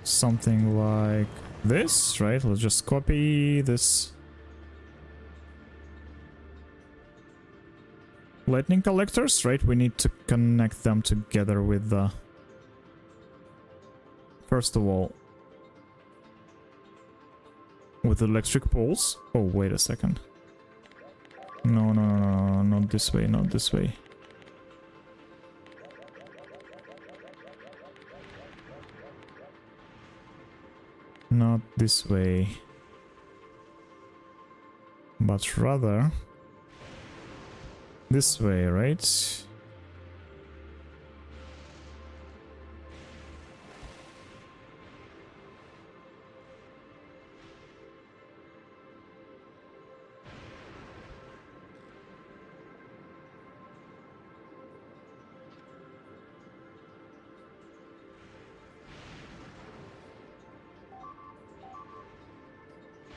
something like this, right? Let's just copy this. Lightning collectors, right? We need to connect them together with the... First of all, with electric poles. Oh, wait a second. No, no, no, no, no, not this way, not this way. Not this way. But rather... this way, right?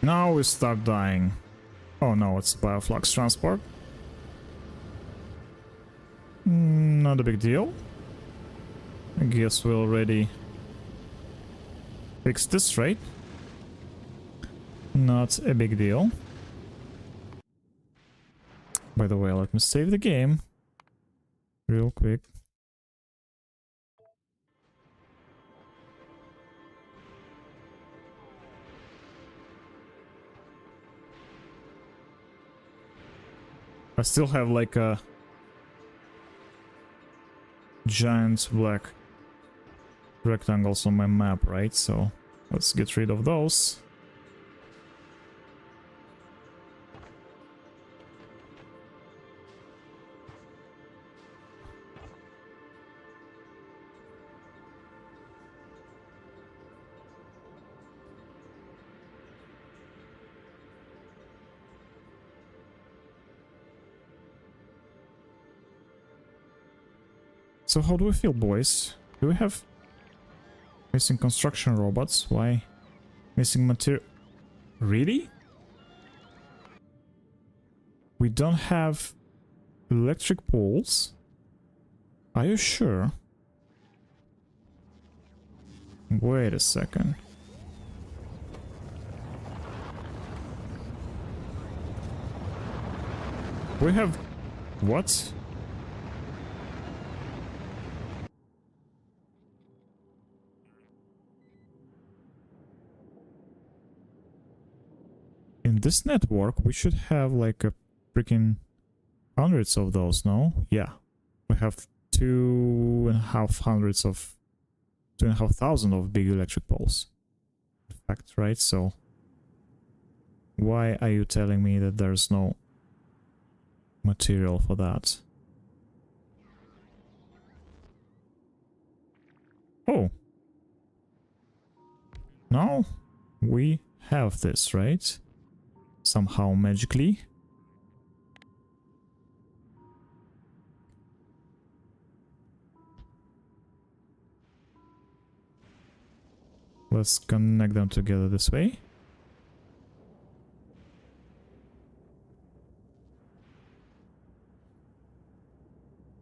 Now we start dying. Oh no, it's bioflux transport. Not a big deal. I guess we already fixed this, right? Not a big deal. By the way, let me save the game real quick. I still have like a giant black rectangles on my map, right? So let's get rid of those. So how do we feel, boys? Do we have missing construction robots? Why? Missing material? Really? We don't have electric poles? Are you sure? Wait a second. We have... what? In this network, we should have like a freaking hundreds of those, no? Yeah. We have 2,500 of big electric poles. In fact, right? So why are you telling me that there's no material for that? Oh. Now we have this, right? Somehow magically. Let's connect them together this way.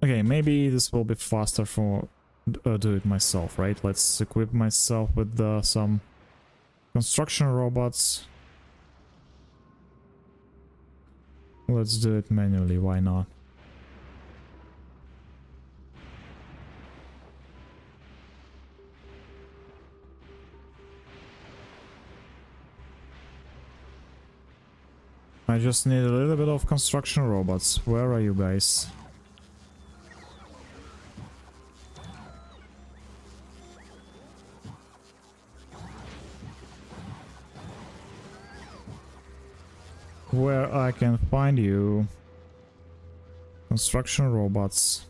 Okay, maybe this will be faster for do it myself, right? Let's equip myself with some construction robots. Let's do it manually, why not? I just need a little bit of construction robots. Where are you guys? Where I can find you. Construction robots.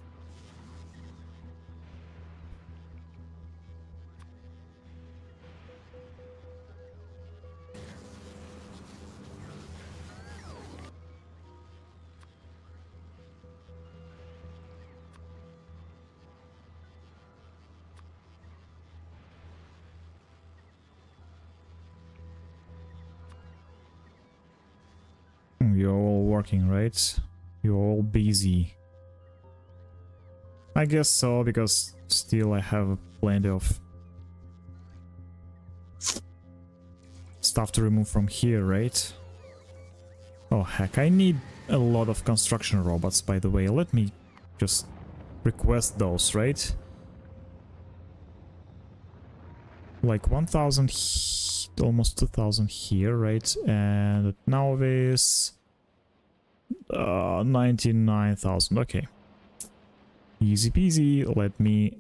You're all working, right? You're all busy. I guess so, because still I have plenty of stuff to remove from here, right? Oh heck, I need a lot of construction robots, by the way. Let me just request those, right? Like 1,000, almost 2,000 here, right? And now is 99,000. Okay, easy peasy. Let me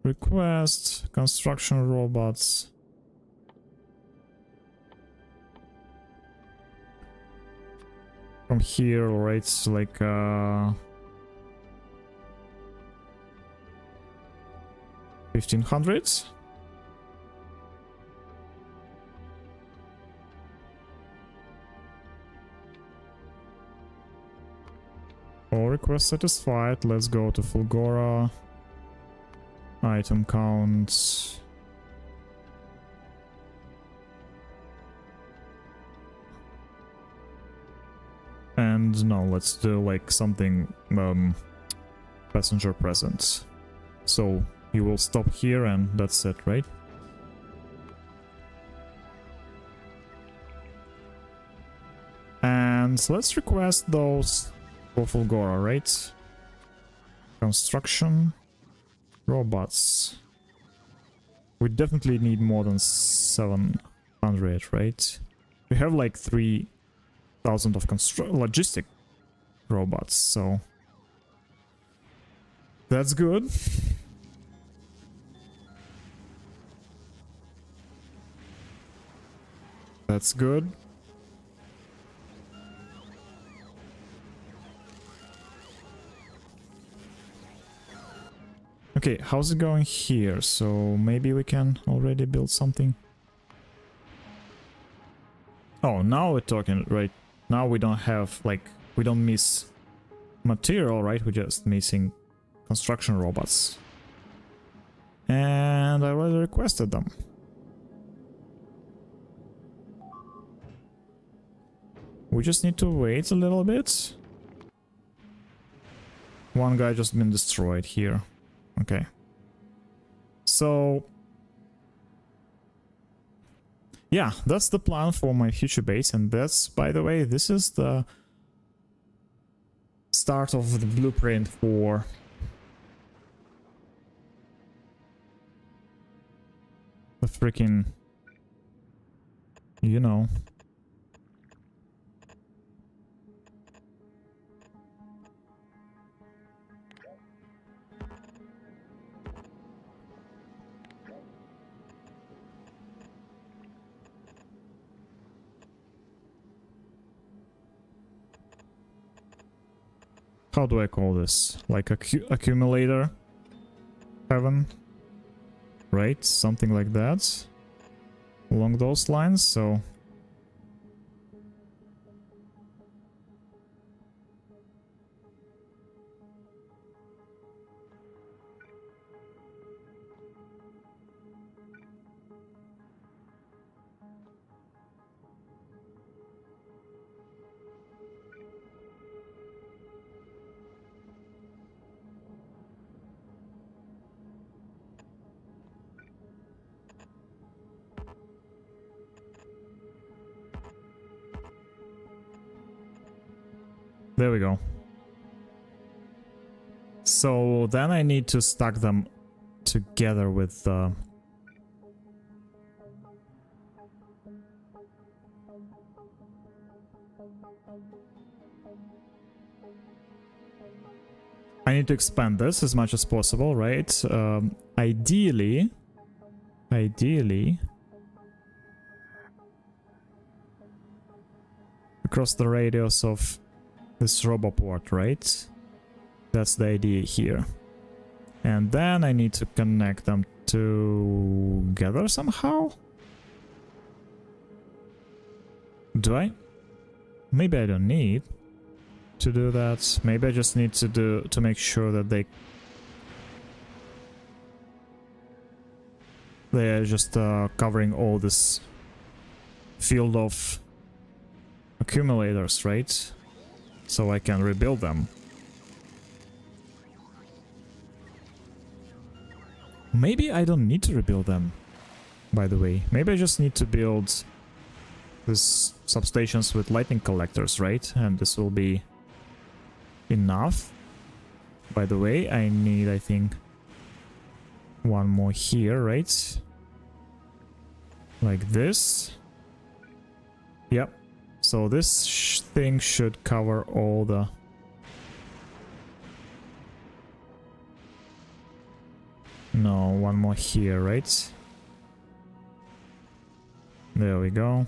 request construction robots. From here, right? It's like 1,500. All requests satisfied. Let's go to Fulgora. Item count. And no, let's do like something passenger present. So you will stop here and that's it, right? And let's request those for Fulgora, right? Construction robots. We definitely need more than 700, right? We have like 3,000 of logistic robots, so that's good. That's good. Okay, how's it going here? So maybe we can already build something. Oh, now we're talking, right? Now we don't have, like, we don't miss material, right? We're just missing construction robots. And I already requested them. We just need to wait a little bit. One guy just been destroyed here. Okay. So... yeah, that's the plan for my future base, and that's, by the way, this is the start of the blueprint for the freaking, you know. How do I call this? Like accumulator heaven? Right? Something like that. Along those lines, so... there we go. So then I need to stack them together with the... I need to expand this as much as possible, right? Ideally... across the radius of this roboport, right? That's the idea here. And then I need to connect them together somehow? Do I? Maybe I don't need to do that. Maybe I just need to make sure that they are just covering all this field of accumulators, right? So I can rebuild them. Maybe I don't need to rebuild them, by the way. Maybe I just need to build these substations with lightning collectors, right? And this will be enough. By the way, I need, I think, one more here, right? Like this. Yep. So this thing should cover all the... no, one more here, right? There we go.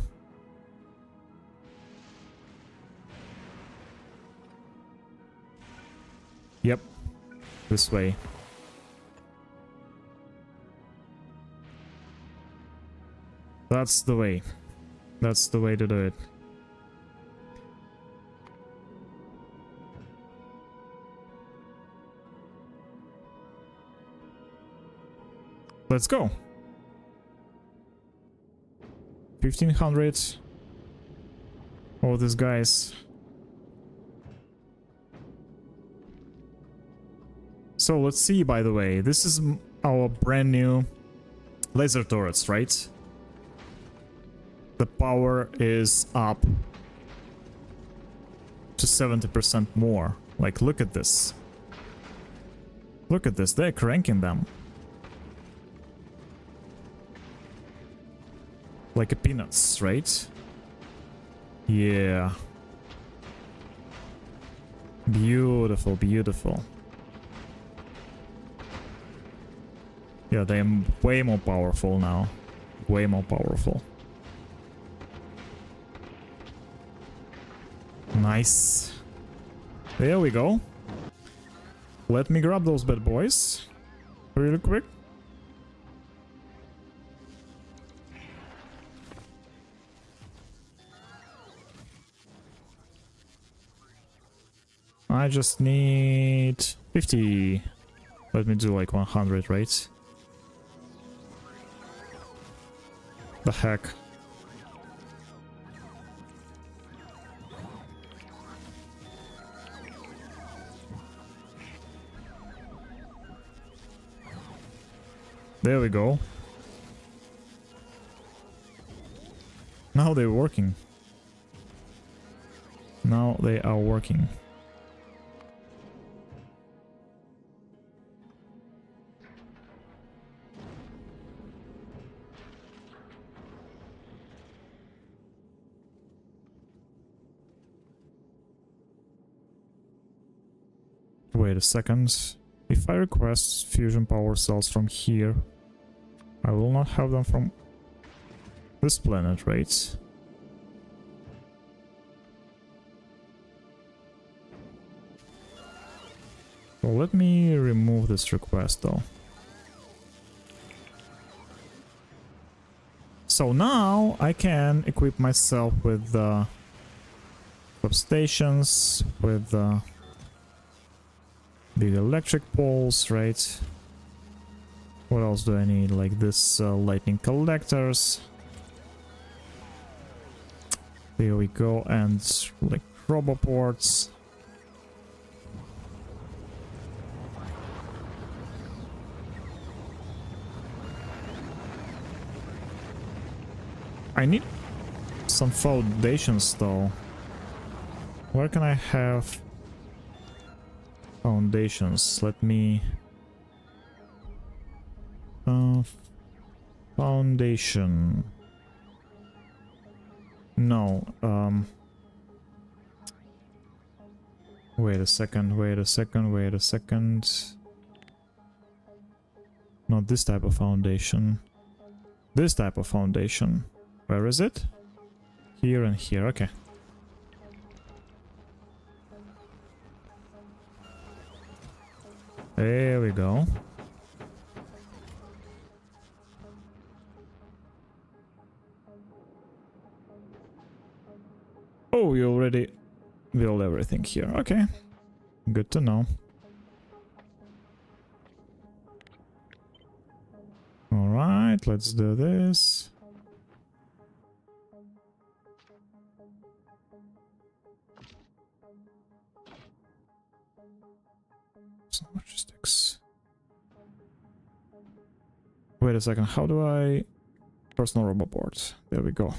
Yep. This way. That's the way. That's the way to do it. Let's go. 1500. All these guys. So let's see, by the way, this is our brand new laser turrets, right? The power is up to 70% more. Like, look at this. Look at this, they're cranking them. Like a peanuts, right? Yeah. Beautiful, beautiful. Yeah, they're way more powerful now. Way more powerful. Nice. There we go. Let me grab those bad boys really quick. I just need 50. Let me do like 100, right? The heck. There we go. Now they're working. Now they are working. Wait a second. If I request fusion power cells from here, I will not have them from this planet, right? Well, let me remove this request though. So now I can equip myself with substations, with big electric poles, right? What else do I need? Like this lightning collectors. There we go, and like roboports. I need some foundations though. Where can I have foundations? Let me... foundation. No, wait a second, wait a second, wait a second. Not this type of foundation. This type of foundation. Where is it? Here and here, okay. There we go. Oh, you already built everything here. Okay. Good to know. Alright, let's do this. Some logistics. Wait a second, how do I... Personal roboport. There we go.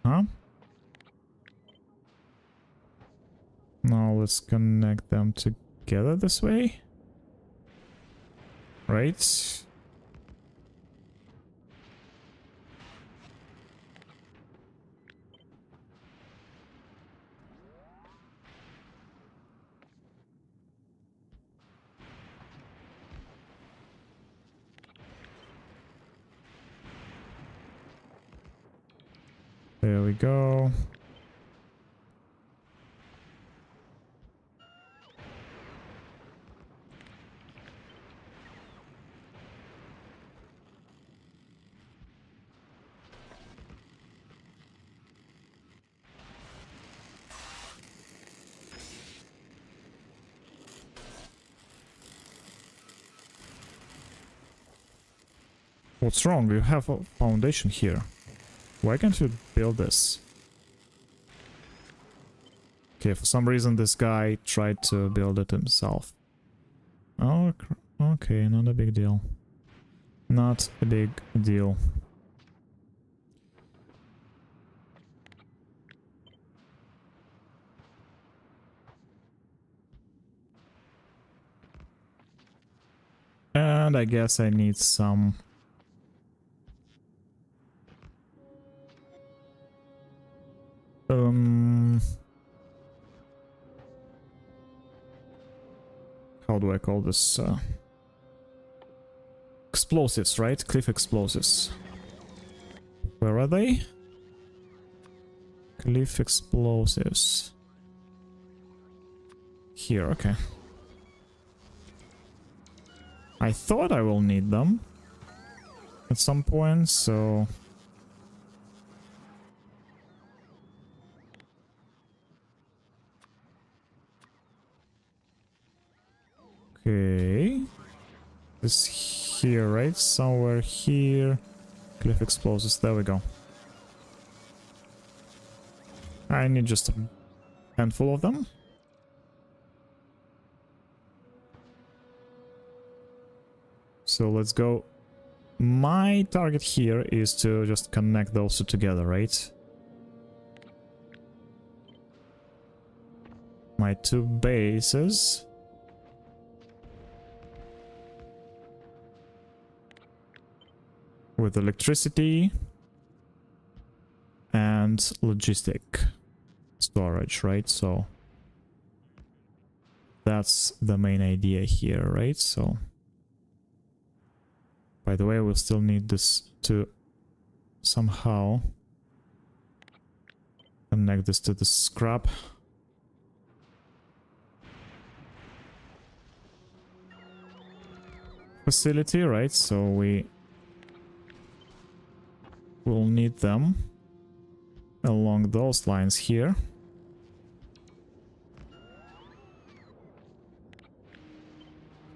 Huh? Now let's connect them together this way. Right? There we go. What's wrong? You have a foundation here. Why can't you build this? Okay, for some reason this guy tried to build it himself. Oh, okay, not a big deal. Not a big deal. And I guess I need some... how do I call this? Explosives, right? Cliff explosives. Where are they? Cliff explosives. Here, okay. I thought I will need them at some point, so... Okay. This here, right? Somewhere here. Cliff explosives, there we go. I need just a handful of them. So let's go. My target here is to just connect those two together, right? My two bases. With electricity and logistic storage, right? So that's the main idea here, right? So by the way, we'll still need this to somehow connect this to the scrap. Facility, right? So we will need them along those lines here.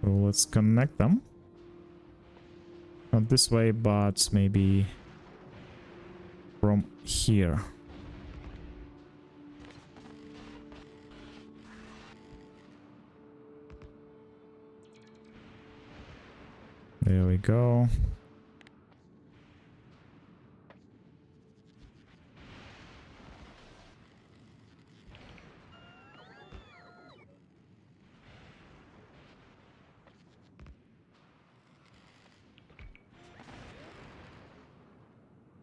So let's connect them. Not this way, but maybe from here. There we go.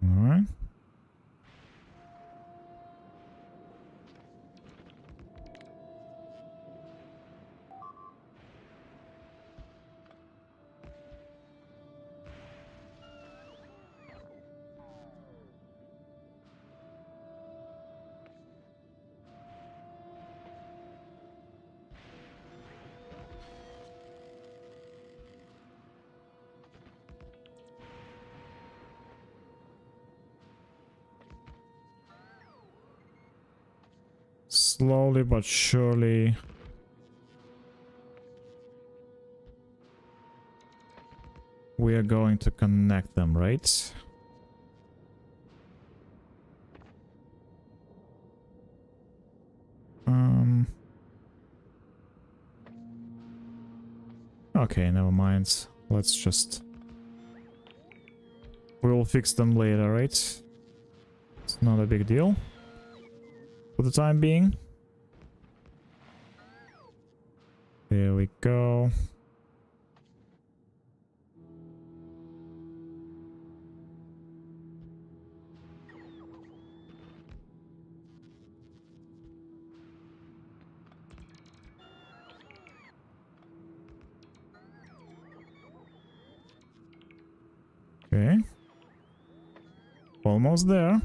All right. Slowly but surely. We are going to connect them, right? Okay, never mind. Let's just... We'll fix them later, right? It's not a big deal. For the time being. There we go. Okay. Almost there.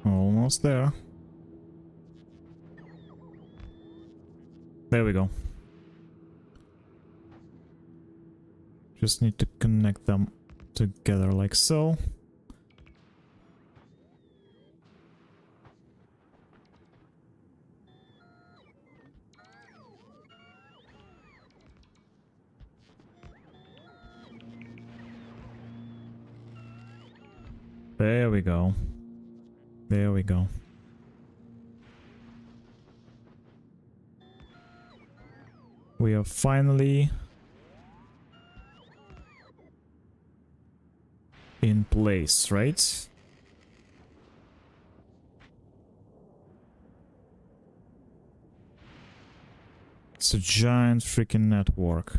Almost there. There we go. Just need to connect them together like so. There we go. There we go. We are finally in place, right? It's a giant freaking network.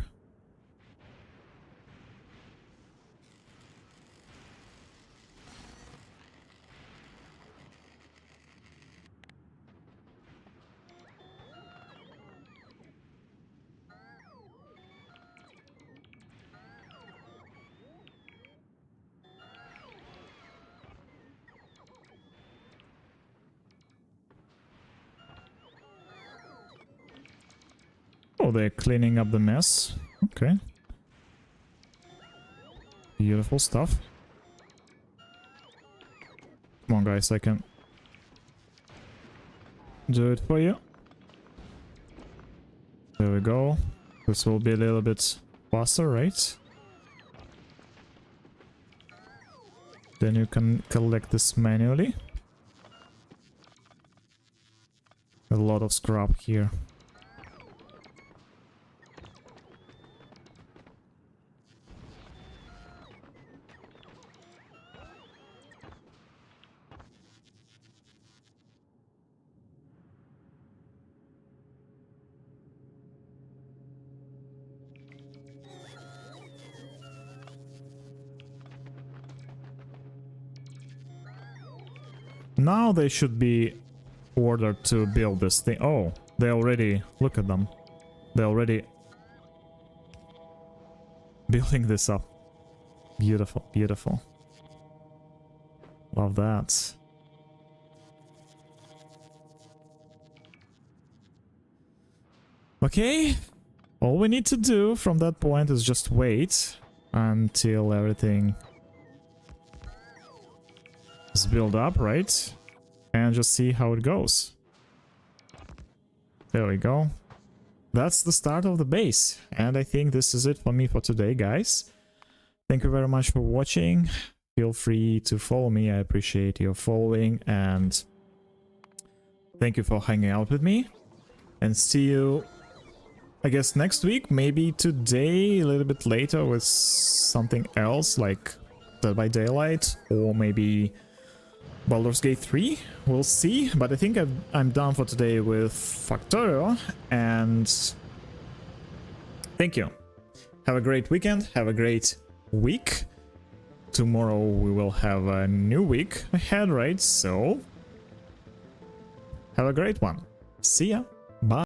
Oh, they're cleaning up the mess. Okay. Beautiful stuff. Come on, guys, I can do it for you. There we go. This will be a little bit faster, right? Then you can collect this manually. A lot of scrap here. Now they should be ordered to build this thing. Oh, they already... Look at them. They're already building this up. Beautiful, beautiful. Love that. Okay. All we need to do from that point is just wait until everything is built up, right? And just see how it goes. There we go. That's the start of the base. And I think this is it for me for today, guys. Thank you very much for watching. Feel free to follow me. I appreciate your following. And thank you for hanging out with me. And see you, I guess, next week. Maybe today, a little bit later with something else like Dead by Daylight. Or maybe Baldur's Gate 3, we'll see, but I think I'm done for today with Factorio, and thank you. Have a great weekend, have a great week. Tomorrow we will have a new week ahead, right? So, have a great one. See ya!